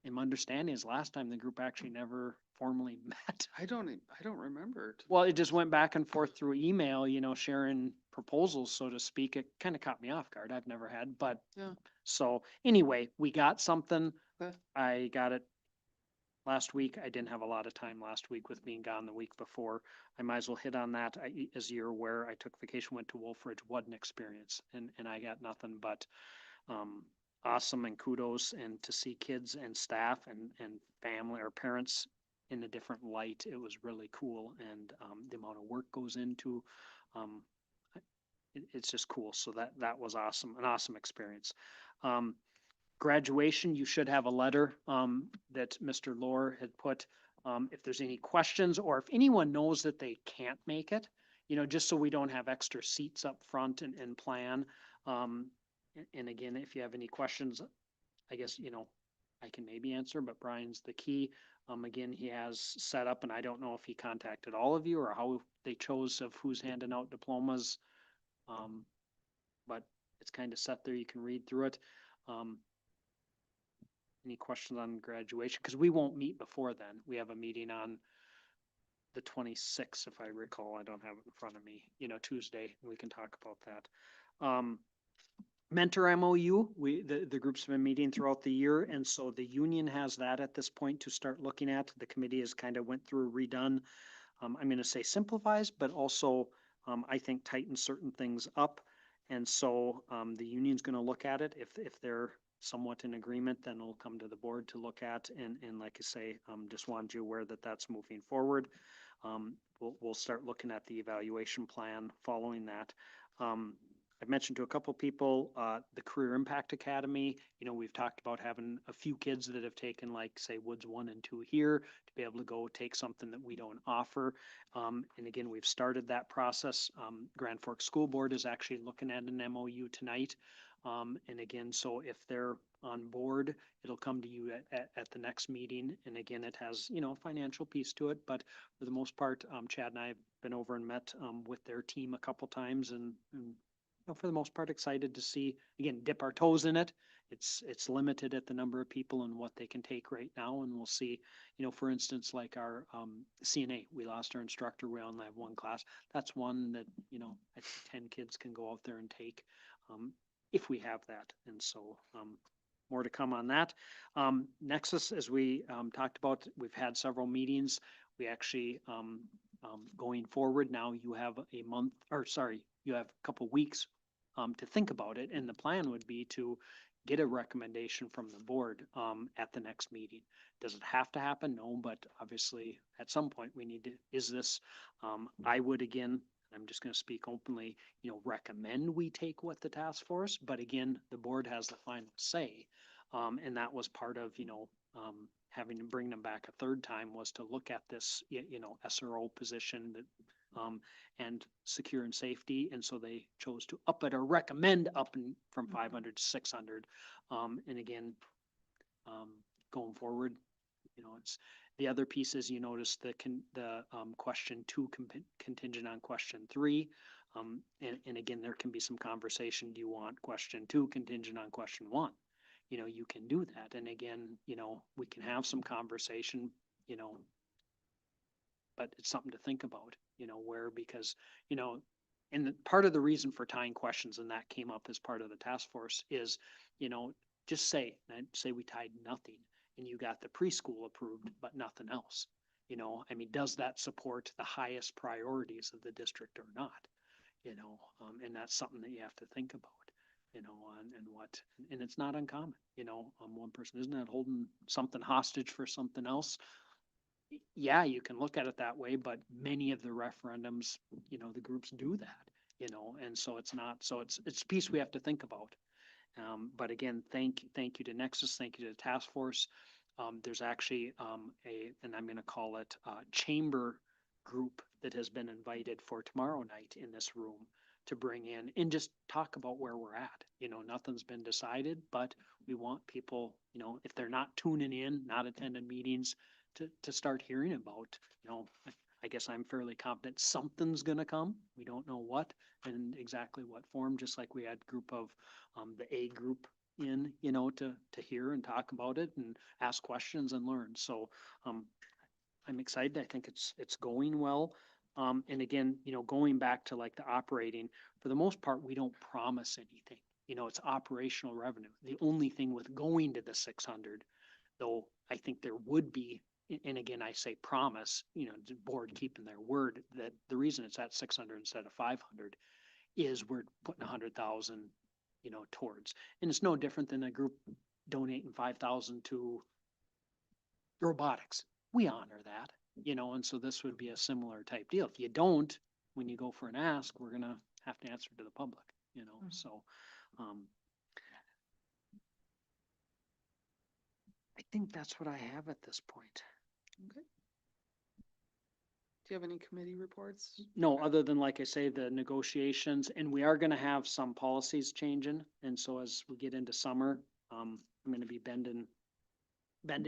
am understanding is last time the group actually never formally met. I don't remember. Well, it just went back and forth through email, sharing proposals, so to speak. It kind of caught me off guard. I've never had, but Yeah. so anyway, we got something. Okay. I got it last week. I didn't have a lot of time last week with being gone the week before. I might as well hit on that. As you're aware, I took vacation, went to Wolfridge. What an experience. And I got nothing but awesome and kudos, and to see kids and staff and family or parents in a different light. It was really cool. And the amount of work goes into it's just cool. So that was awesome, an awesome experience. Graduation, you should have a letter that Mr. Lohr had put. If there's any questions, or if anyone knows that they can't make it, just so we don't have extra seats up front and plan. And again, if you have any questions, I guess, I can maybe answer, but Brian's the key. Again, he has set up, and I don't know if he contacted all of you or how they chose of who's handing out diplomas. But it's kind of set there. You can read through it. Any questions on graduation? Because we won't meet before then. We have a meeting on the 26th, if I recall. I don't have it in front of me, Tuesday. We can talk about that. Mentor MOU, the group's been meeting throughout the year, and so the union has that at this point to start looking at. The committee has kind of went through, redone. I'm going to say simplifies, but also I think tightens certain things up. And so the union's going to look at it. If they're somewhat in agreement, then it'll come to the board to look at. And like I say, just wanted you aware that that's moving forward. We'll start looking at the evaluation plan following that. I've mentioned to a couple people, the Career Impact Academy. We've talked about having a few kids that have taken, like, say, Woods 1 and 2 here to be able to go take something that we don't offer. And again, we've started that process. Grand Forks School Board is actually looking at an MOU tonight. And again, so if they're on board, it'll come to you at the next meeting. And again, it has, a financial piece to it, but for the most part, Chad and I have been over and met with their team a couple times, and for the most part, excited to see, again, dip our toes in it. It's limited at the number of people and what they can take right now. And we'll see, for instance, like our CNA, we lost our instructor. We only have one class. That's one that, I think 10 kids can go out there and take if we have that. And so more to come on that. Nexus, as we talked about, we've had several meetings. We actually, going forward now, you have you have a couple weeks to think about it. And the plan would be to get a recommendation from the board at the next meeting. Does it have to happen? No, but obviously at some point we need to, I would, again, I'm just going to speak openly, recommend we take with the task force, but again, the board has the final say. And that was part of, having to bring them back a third time, was to look at this, SRO position that, and secure and safety. And so they chose to up it or recommend up from 500 to 600. And again, going forward, it's the other pieces. You notice the question 2 contingent on question 3. And again, there can be some conversation. Do you want question 2 contingent on question 1? you can do that. And again, we can have some conversation, but it's something to think about, because, and part of the reason for tying questions, and that came up as part of the task force, is, just say, and I'd say we tied nothing and you got the preschool approved, but nothing else. Does that support the highest priorities of the district or not? And that's something that you have to think about, and and it's not uncommon, one person, isn't that holding something hostage for something else? Yeah, you can look at it that way, but many of the referendums, the groups do that, and so it's not, so it's a piece we have to think about. But again, thank you to Nexus, thank you to the task force. There's actually and I'm gonna call it chamber group that has been invited for tomorrow night in this room to bring in and just talk about where we're at. Nothing's been decided, but we want people, if they're not tuning in, not attending meetings, to start hearing about, I guess I'm fairly confident something's gonna come. We don't know what and exactly what form, just like we had group of the A group in, to hear and talk about it and ask questions and learn. So I'm excited. I think it's going well. And again, going back to like the operating, for the most part, we don't promise anything. It's operational revenue. The only thing with going to the 600, though, I think there would be, and again, I say promise, the board keeping their word, that the reason it's at 600 instead of 500 is we're putting 100,000, towards, and it's no different than a group donating 5,000 to robotics. We honor that, and so this would be a similar type deal. If you don't, when you go for an ask, we're gonna have to answer to the public, so, I think that's what I have at this point. Okay. Do you have any committee reports? No, other than, like I say, the negotiations, and we are gonna have some policies changing, and so as we get into summer, I'm gonna be bending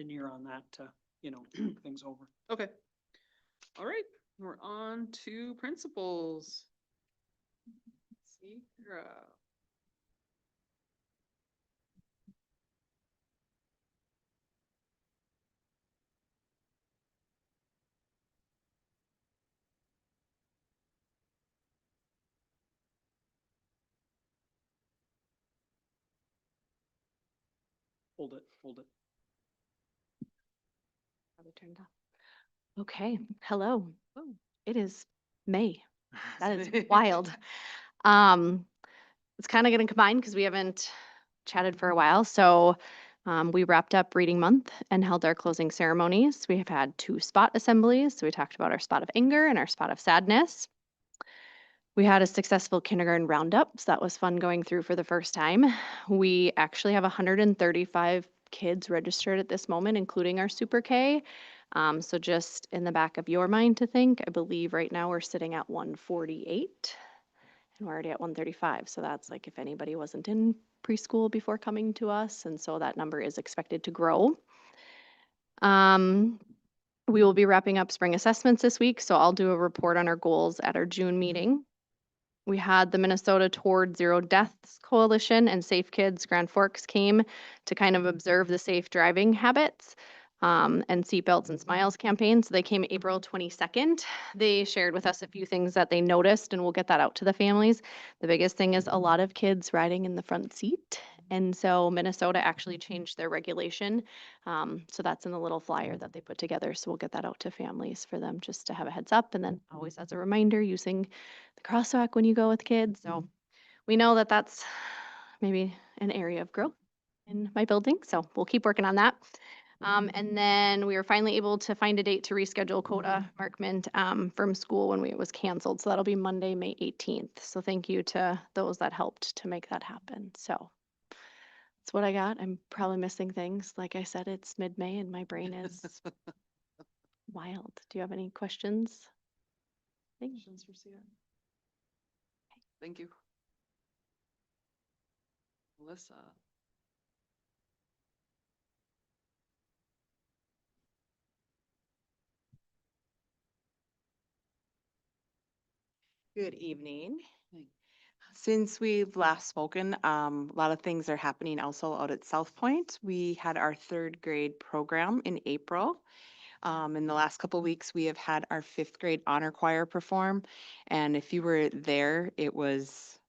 ear on that to, move things over. Okay. All right, we're on to principals. Secra. Hold it. Probably turned off. Okay, hello. Oh, it is May. That is wild. It's kind of going to combine because we haven't chatted for a while. So we wrapped up reading month and held our closing ceremonies. We have had 2 spot assemblies. So we talked about our spot of anger and our spot of sadness. We had a successful kindergarten roundup, so that was fun going through for the first time. We actually have 135 kids registered at this moment, including our Super K. So just in the back of your mind to think, I believe right now we're sitting at 148 and we're already at 135. So that's like if anybody wasn't in preschool before coming to us. And so that number is expected to grow. We will be wrapping up spring assessments this week. So I'll do a report on our goals at our June meeting. We had the Minnesota Toward Zero Deaths Coalition and Safe Kids Grand Forks came to kind of observe the safe driving habits and seatbelts and smiles campaign. So they came April 22nd. They shared with us a few things that they noticed, and we'll get that out to the families. The biggest thing is a lot of kids riding in the front seat. And so Minnesota actually changed their regulation. So that's in the little flyer that they put together. So we'll get that out to families for them just to have a heads up. And then always as a reminder, using the crosswalk when you go with kids. So we know that that's maybe an area of growth in my building. So we'll keep working on that. And then we were finally able to find a date to reschedule Coda Markman from school when it was canceled. So that'll be Monday, May 18th. So thank you to those that helped to make that happen. So that's what I got. I'm probably missing things. Like I said, it's mid-May and my brain is wild. Do you have any questions? Questions for Sia? Thank you. Melissa. Good evening. since we've last spoken, a lot of things are happening also out at South Point. We had our third grade program in April. In the last couple weeks, we have had our fifth grade honor choir perform. And if you were there, it was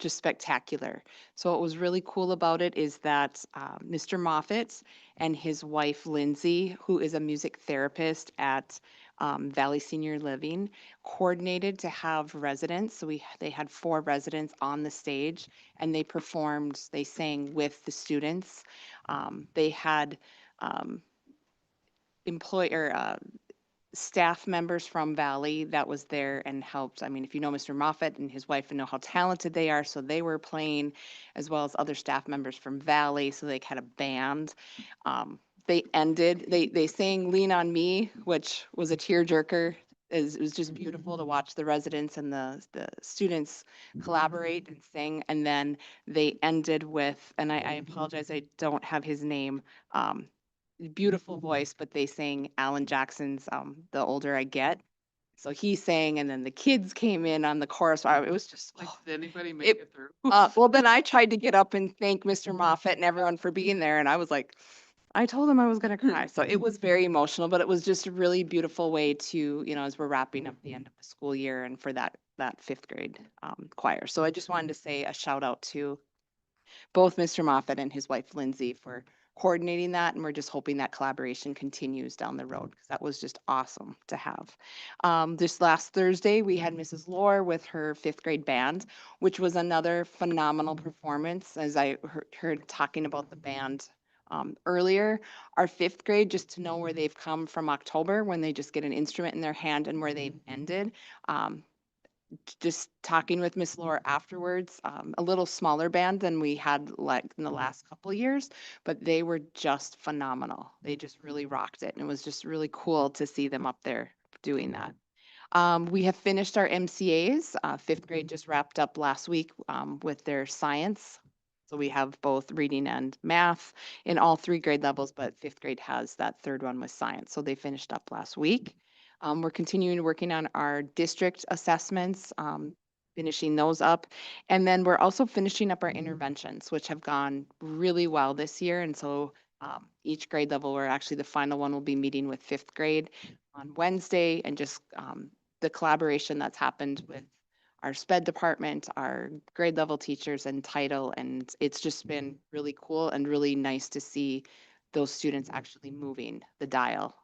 just spectacular. So what was really cool about it is that Mr. Moffett and his wife Lindsay, who is a music therapist at Valley Senior Living, coordinated to have residents. So they had 4 residents on the stage, and they sang with the students. They had staff members from Valley that was there and helped. I mean, if you know Mr. Moffett and his wife and know how talented they are, so they were playing, as well as other staff members from Valley, so they had a band. They sang Lean on Me, which was a tearjerker. It was just beautiful to watch the residents and the students collaborate and sing. And then they ended with, and I apologize, I don't have his name, beautiful voice, but they sang Alan Jackson's The Older I Get. So he sang, and then the kids came in on the chorus. It was just Like, did anybody make it through? well, then I tried to get up and thank Mr. Moffett and everyone for being there, and I was like, I told him I was gonna cry. So it was very emotional, but it was just a really beautiful way to, as we're wrapping up the end of the school year and for that fifth grade choir. So I just wanted to say a shout out to both Mr. Moffett and his wife Lindsay for coordinating that, and we're just hoping that collaboration continues down the road because that was just awesome to have. This last Thursday, we had Mrs. Lohr with her fifth grade band, which was another phenomenal performance. As I heard talking about the band earlier, our fifth grade, just to know where they've come from October when they just get an instrument in their hand and where they've ended. Just talking with Miss Laura afterwards, a little smaller band than we had like in the last couple of years, but they were just phenomenal. They just really rocked it. And it was just really cool to see them up there doing that. We have finished our MCAs. Fifth grade just wrapped up last week with their science. So we have both reading and math in all 3 grade levels, but fifth grade has that third one with science. So they finished up last week. We're continuing working on our district assessments, finishing those up. And then we're also finishing up our interventions, which have gone really well this year. And so each grade level, we're actually the final one will be meeting with fifth grade on Wednesday, and just the collaboration that's happened with our SPED department, our grade level teachers and title. And it's just been really cool and really nice to see those students actually moving the dial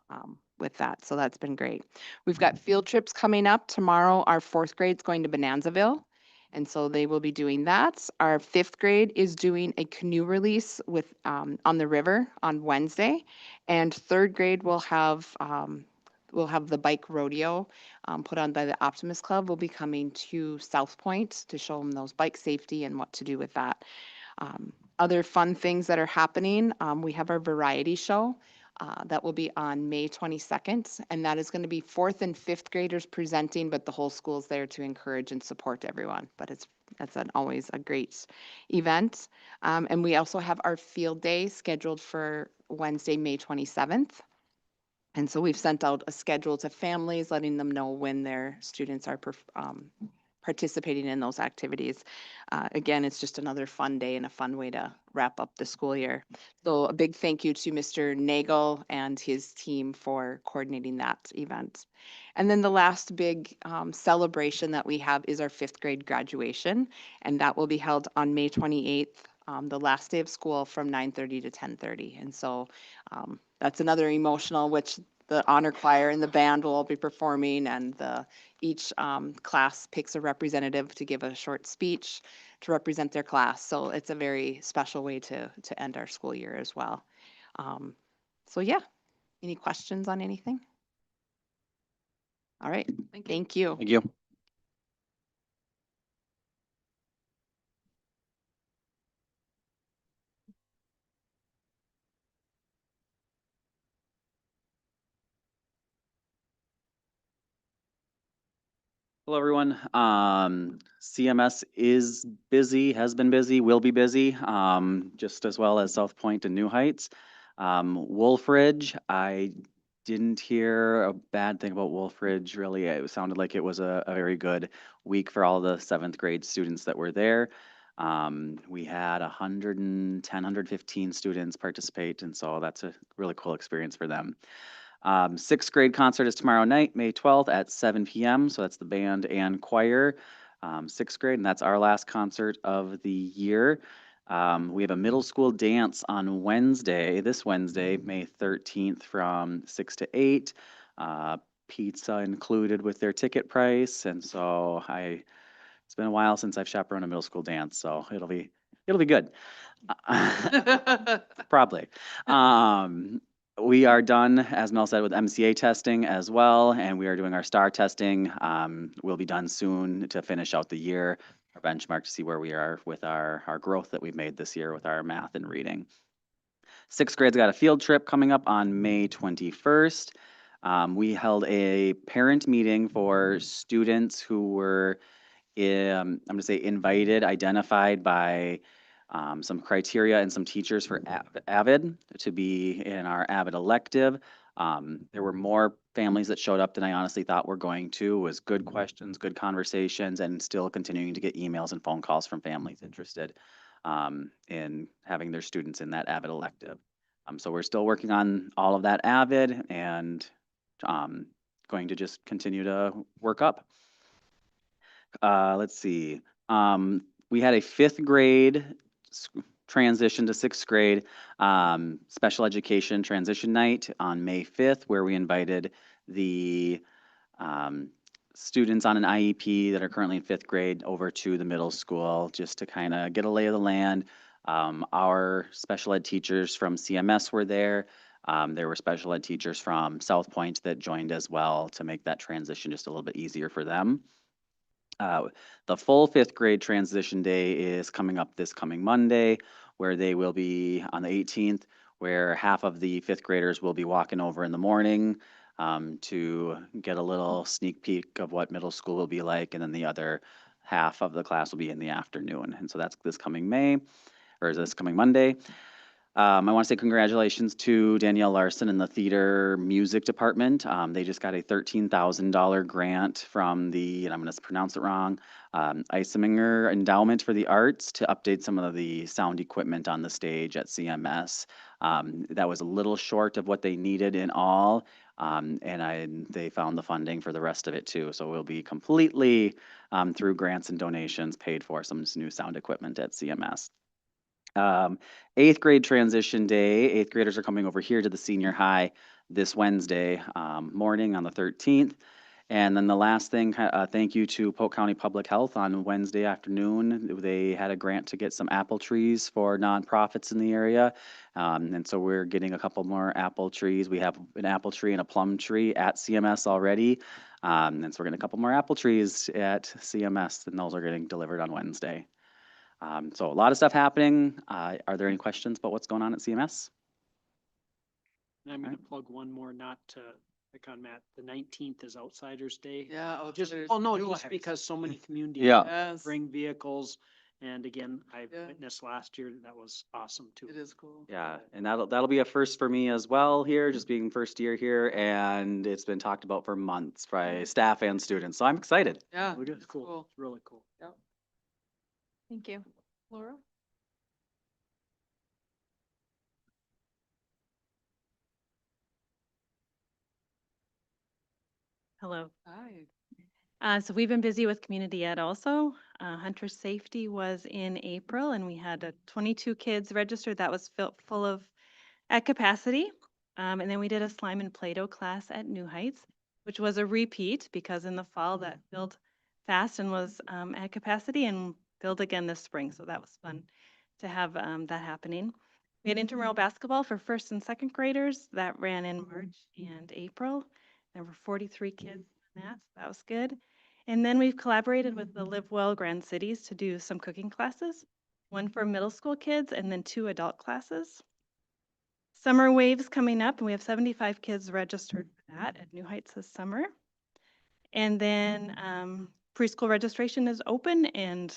with that. So that's been great. We've got field trips coming up. Tomorrow, our 4th grade's going to Bonanzaville. And so they will be doing that. Our 5th grade is doing a canoe release with on the river on Wednesday. And 3rd grade will have the bike rodeo put on by the Optimist Club. Will be coming to South Point to show them those bike safety and what to do with that. Other fun things that are happening, we have our variety show that will be on May 22nd, and that is going to be 4th and 5th graders presenting, but the whole school's there to encourage and support everyone. But that's always a great event. And we also have our field day scheduled for Wednesday, May 27th. And so we've sent out a schedule to families, letting them know when their students are participating in those activities. Again, it's just another fun day and a fun way to wrap up the school year. So a big thank you to Mr. Nagel and his team for coordinating that event. And then the last big celebration that we have is our 5th grade graduation, and that will be held on May 28th, the last day of school from 9:30 to 10:30. And so that's another emotional, which the honor choir and the band will all be performing, and each class picks a representative to give a short speech to represent their class. So it's a very special way to end our school year as well. So yeah, any questions on anything? All right, thank you. Thank you. Hello, everyone. CMS is busy, has been busy, will be busy, just as well as South Point and New Heights. Wolfridge, I didn't hear a bad thing about Wolf Ridge, really. It sounded like it was a very good week for all the seventh grade students that were there. We had 110, 115 students participate, and so that's a really cool experience for them. Sixth grade concert is tomorrow night, May 12th at 7 p.m. So that's the band and choir, sixth grade, and that's our last concert of the year. We have a middle school dance on Wednesday, this Wednesday, May 13th from 6 to 8. Pizza included with their ticket price. And so it's been a while since I've chaperoned a middle school dance, so it'll be good. Probably. We are done, as Mel said, with MCA testing as well, and we are doing our STAR testing. We'll be done soon to finish out the year, our benchmark to see where we are with our growth that we've made this year with our math and reading. Sixth grade's got a field trip coming up on May 21st. We held a parent meeting for students who were, I'm going to say invited, identified by some criteria and some teachers for AVID to be in our AVID elective. There were more families that showed up than I honestly thought were going to. It was good questions, good conversations, and still continuing to get emails and phone calls from families interested in having their students in that AVID elective. So we're still working on all of that AVID and going to just continue to work up. Let's see. We had a fifth grade transition to sixth grade special education transition night on May 5th, where we invited the students on an IEP that are currently in fifth grade over to the middle school just to kind of get a lay of the land. Our special ed teachers from CMS were there. There were special ed teachers from South Point that joined as well to make that transition just a little bit easier for them. The full fifth grade transition day is coming up this coming Monday, where they will be on the 18th, where half of the fifth graders will be walking over in the morning to get a little sneak peek of what middle school will be like, and then the other half of the class will be in the afternoon. And so that's this coming Monday. I want to say congratulations to Danielle Larson in the theater music department. They just got a $13,000 grant from the, and I'm going to pronounce it wrong, Eiseminger Endowment for the Arts to update some of the sound equipment on the stage at CMS. That was a little short of what they needed in all, and they found the funding for the rest of it too. So we'll be completely through grants and donations paid for some new sound equipment at CMS. Eighth grade transition day, eighth graders are coming over here to the senior high this Wednesday morning on the 13th. And then the last thing, thank you to Polk County Public Health on Wednesday afternoon. They had a grant to get some apple trees for nonprofits in the area. And so we're getting a couple more apple trees. We have an apple tree and a plum tree at CMS already. And so we're getting a couple more apple trees at CMS, and those are getting delivered on Wednesday. So a lot of stuff happening. Are there any questions about what's going on at CMS? And I'm going to plug one more, not to pick on Matt. The 19th is Outsiders Day. Yeah. Just, Outsiders. oh no, New just hires. because so many communities Yeah. Yes. bring vehicles. And again, I Yeah. witnessed last year, that was awesome too. It is cool. Yeah, and that'll be a first for me as well here, just being first year here, and it's been talked about for months by staff and students. So I'm excited. Yeah. It's It's cool. It's really cool. Yep. Thank you. Laura? Hello. Hi. So we've been busy with community ed also. Hunter safety was in April and we had 22 kids registered. That was full of at capacity. And then we did a slime and Play-Doh class at New Heights, which was a repeat because in the fall that filled fast and was at capacity and filled again this spring. So that was fun to have that happening. We had intramural basketball for first and second graders that ran in March and April. There were 43 kids in that, so that was good. And then we've collaborated with the Live Well Grand Cities to do some cooking classes, one for middle school kids and then 2 adult classes. Summer Waves coming up, and we have 75 kids registered for that at New Heights this summer. And then preschool registration is open and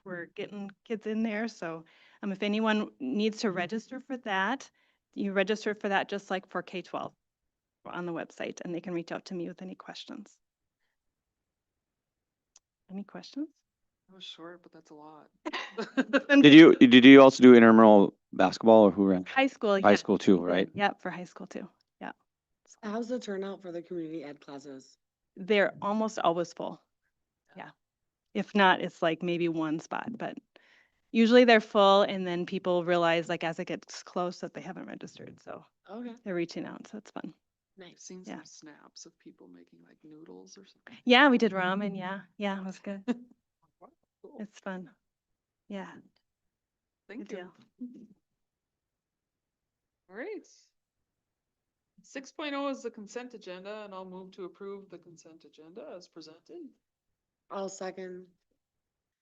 we're getting kids in there. So if anyone needs to register for that, you register for that just like for K-12. on the website, and they can reach out to me with any questions. Any questions? That was short, but that's a lot. Did you also do intramural basketball or who ran? High school, High yeah. school too, we did. right? Yep, for high school too. Yeah. How's the turnout for the community ed classes? They're almost always full. Yeah. If not, it's like maybe one spot, but usually they're full, and then people realize like as it gets close that they haven't registered, so Okay, they're reaching out, so it's fun. I've nice. seen Yeah. some snaps of people making like noodles or something. Yeah, we did ramen. Yeah, it was good. Wow, cool. It's fun. Yeah. Thank good you. deal. All right. 6.0 is the consent agenda, and I'll move to approve the consent agenda as presented. I'll second.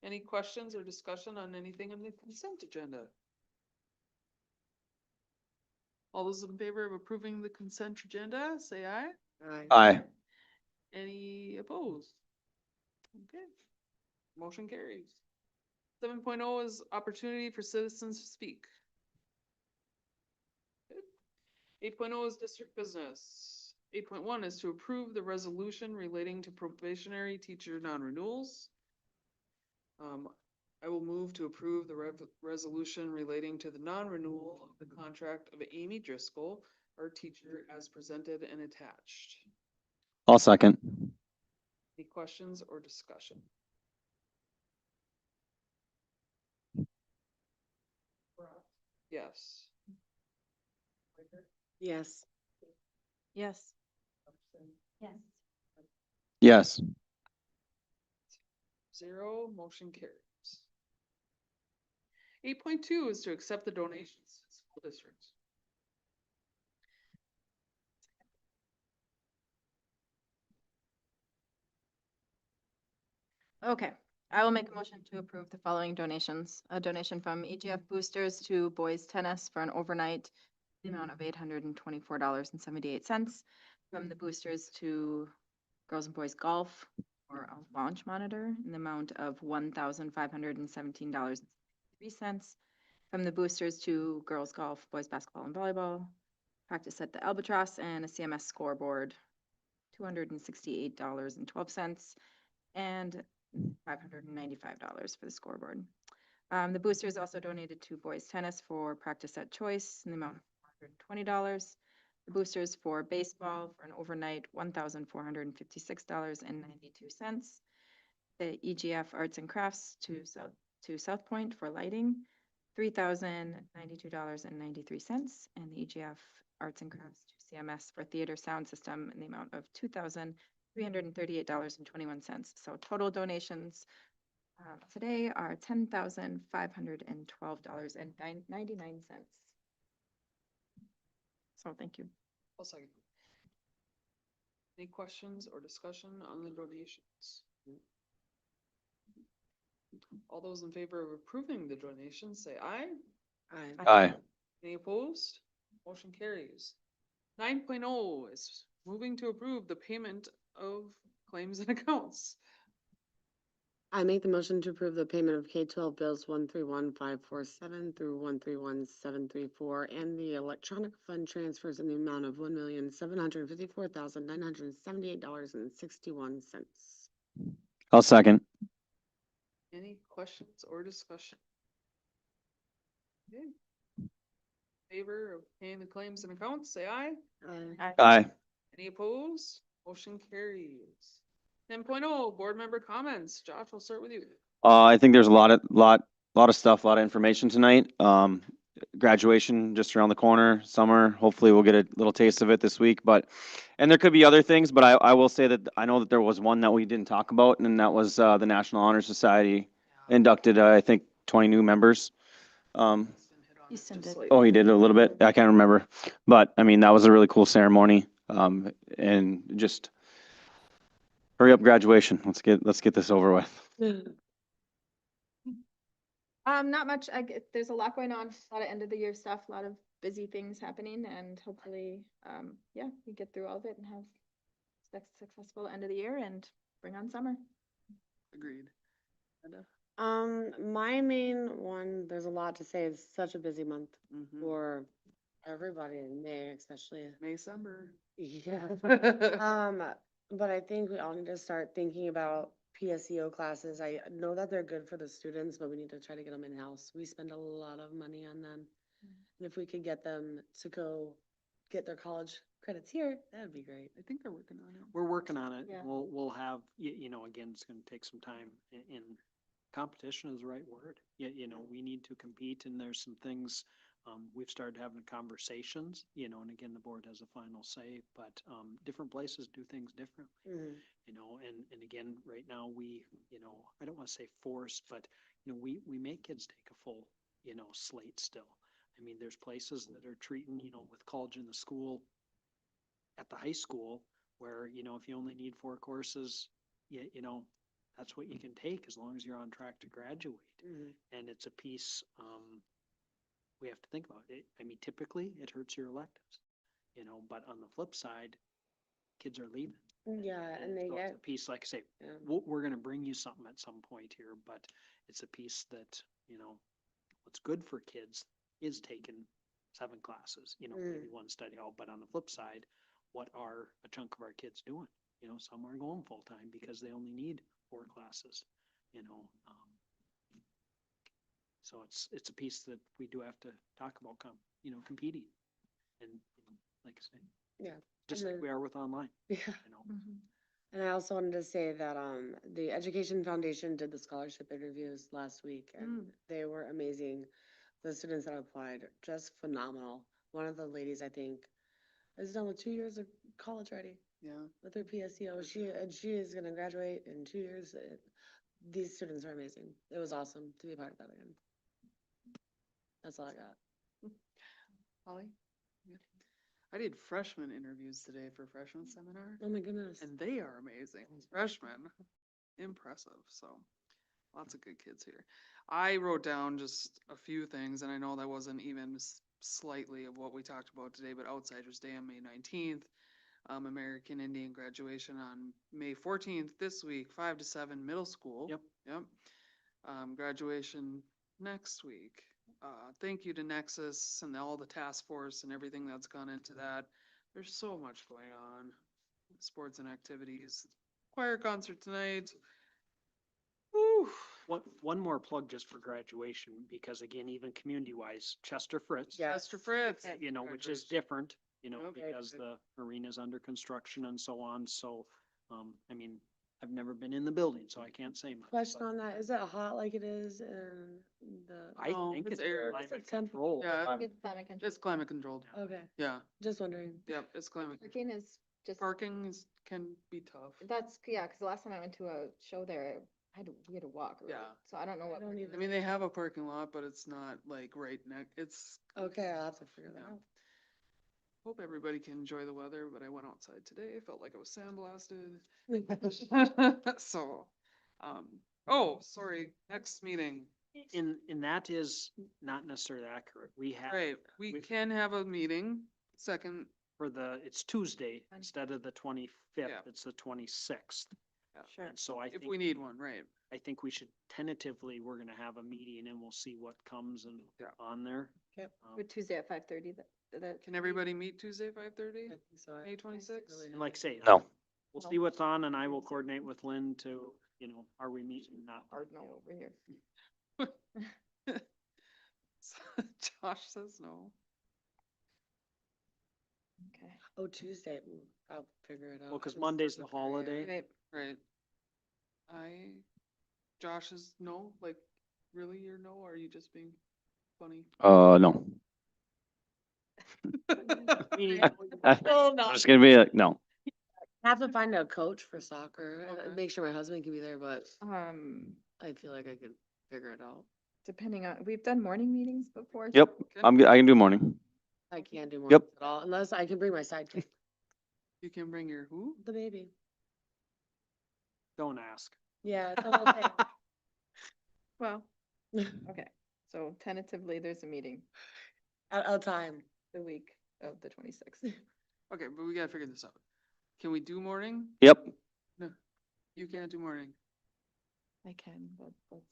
Any questions or discussion on anything on the consent agenda? All those in favor of approving the consent agenda, say aye. Aye. Aye. Any opposed? Okay. Motion carries. 7.0 is opportunity for citizens to speak. 8.0 is district business. 8.1 is to approve the resolution relating to probationary teacher non-renewals. I will move to approve the resolution relating to the non-renewal of the contract of Amy Driscoll, our teacher, as presented and attached. I'll second. Any questions or discussion? Yes. Yes. Yes. Yes. Yes. 0, motion carries. 8.2 is to accept the donations to school districts. Okay, I will make a motion to approve the following donations. A donation from EGF Boosters to Boys Tennis for an overnight, the amount of $824.78. From the Boosters to Girls and Boys Golf for a launch monitor in the amount of $1,517.03. From the Boosters to Girls Golf, Boys Basketball and Volleyball, practice at the Albatross, and a CMS scoreboard, $268.12. And $595 for the scoreboard. The Boosters also donated to Boys Tennis for practice at Choice in the amount of $420. The Boosters for baseball for an overnight, $1,456.92. The EGF Arts and Crafts to South Point for lighting, $3,092.93. And the EGF Arts and Crafts to CMS for theater sound system in the amount of $2,338.21. So total donations today are $10,512.99. So thank you. I'll second. Any questions or discussion on the donations? All those in favor of approving the donations, say aye. Aye. Aye. Any opposed? Motion carries. 9.0 is moving to approve the payment of claims and accounts. I make the motion to approve the payment of K-12 bills 131547 through 131734 and the electronic fund transfers in the amount of $1,754,978.61. I'll second. Any questions or discussion? Okay. Favor of paying the claims and accounts, say aye. Aye. Any opposed? Motion carries. 10.0 board member comments. Josh, we'll start with you. I think there's a lot of stuff, a lot of information tonight. Graduation just around the corner, summer. Hopefully we'll get a little taste of it this week, and there could be other things, but I will say that I know that there was one that we didn't talk about, and that was, the National Honor Society inducted, I think 20 new members. Easton did. Oh, he did a little bit. I can't remember, but I mean, that was a really cool ceremony. And just hurry up graduation. Let's get this over with. Not much. There's a lot going on, a lot of end of the year stuff, a lot of busy things happening, and hopefully, yeah, we get through all of it and have successful end of the year and bring on summer. Agreed. My main one, there's a lot to say. It's such a busy month for everybody in May, especially. Maysember. Yeah. But I think we all need to start thinking about PSEO classes. I know that they're good for the students, but we need to try to get them in-house. We spend a lot of money on them. And if we could get them to go get their college credits here, that'd be great. I think they're working on it. We're working on it. Yeah. We'll have, you know, again, it's gonna take some time and competition is the right word. You know, we need to compete and there's some things, we've started having conversations, you know, and again, the board has a final say, but, different places do things differently. Mhm. You know, and again, right now, we, you know, I don't wanna say force, but, you know, we make kids take a full, you know, slate still. I mean, there's places that are treating, you know, with college in the school, at the high school, where, you know, if you only need 4 courses, you know, that's what you can take as long as you're on track to graduate. Mhm. And it's a piece, we have to think about it. I mean, typically, it hurts your electives, you know, but on the flip side, kids are leaving. Yeah, and they so it's get, a piece, like I say, yeah. we're gonna bring you something at some point here, but it's a piece that, you know, what's good for kids is taking 7 classes, you know, maybe 1 study hall, but on the flip side, what are a chunk of our kids doing? You know, some are going full-time because they only need 4 classes, you know, so it's a piece that we do have to talk about, you know, competing. And, you know, like I say, Yeah. just And like then- we are with online, Yeah. you know. And I also wanted to say that, the Education Foundation did the scholarship interviews last week and they were amazing. The students that applied, just phenomenal. One of the ladies, I think, is done with 2 years of college already Yeah. with her PSEO. She is gonna graduate in 2 years. These students are amazing. It was awesome to be a part of that again. That's all I got. Holly? Yeah. I did freshman interviews today for freshman seminar. Oh my goodness. And they are amazing. Freshmen, impressive. So lots of good kids here. I wrote down just a few things, and I know that wasn't even slightly of what we talked about today, but Outsiders Day on May 19th, American Indian graduation on May 14th this week, 5 to 7 middle school. Yep. Yep. Graduation next week. Thank you to Nexus and all the task force and everything that's gone into that. There's so much going on. Sports and activities. Choir concert tonight. Woo. One more plug just for graduation, because again, even community-wise, Chester Fritz. Yeah. Chester Fritz. You know, which is Graduation. different, you know, Yep. because the arena's under construction and so on, so, I mean, I've never been in the building, so I can't say much. Question but on that, is it hot like it is in the? I No, think it's it's air. climate It's a temp- controlled. Yeah, It's it's climate controlled. Okay, Yeah, just wondering. yep, it's climate. Parking is just, Parking can be tough. that's, yeah, because the last time I went to a show there, we had to walk. really. Yeah. So I don't know I what. don't parking either. I mean, they have a parking lot, but it's not like right next, it's. Okay, I'll have to figure that Yeah. out. Hope everybody can enjoy the weather, but I went outside today, felt like I was sandblasted. So, oh, sorry, next meeting. And that is not necessarily accurate. We have. Right, we we- can have a meeting, second, For it's Tuesday instead of the 25th, Yeah. it's the 26th. Yeah. Sure. And so I if think, we need one, right? I think we should tentatively, we're gonna have a meeting and we'll see what comes and Yeah. on there. Okay. With Tuesday at 5:30, that. Can everybody meet Tuesday, 5:30, I think so. May 26th? And like I say. No. We'll see what's on and I will coordinate with Lynn to, you know, are we meeting, not. Hard no over here. Josh says no. Okay. Oh, Tuesday, I'll figure it out. Well, 'cause I'm Monday's so the sorry. holiday. Right. Josh is no, like, really, you're no, or are you just being funny? No. I'm just gonna be like, no. Have to find a coach for soccer, Okay. make sure my husband can be there, but Um, I feel like I could figure it out. depending on, we've done morning meetings before. Yep, I can do morning. I can't do more Yep. at all, unless I can bring my sidekick, You can bring your who? the baby. Don't ask. Yeah, it's a whole thing. Well, okay, so tentatively, there's a meeting At a time. the week of the 26th. Okay, but we gotta figure this out. Can we do morning? Yep, No, you can't do morning. I can, but that's,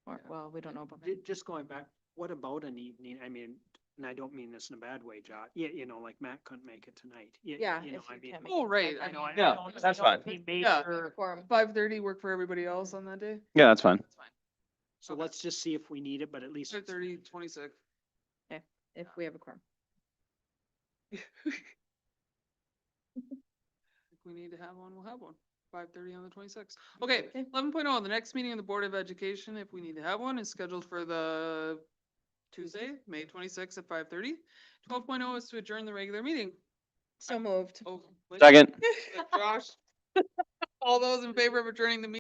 or, well, we don't know about. Just going back, what about an evening? I mean, and I don't mean this in a bad way, Josh, you know, like Matt couldn't make it tonight. Yeah, You know, if I you mean. can't make Oh, it, right. then I know, I Yeah, don't- that's I don't fine. mean Yeah. major- Quorum. 5:30 work for everybody else on that day? Yeah, that's fine. That's fine. So let's just see if we need it, but at least. 5:30, 26. If we have a quorum. If we need to have one, we'll have one. 5:30 on the 26th. Okay, 11.0, the next meeting of the Board of Education, if we need to have one, is scheduled for the Tuesday, May 26th at 5:30. 12.0 is to adjourn the regular meeting. So moved. Oh, wait. Second. Josh. All those in favor of adjourning the meeting?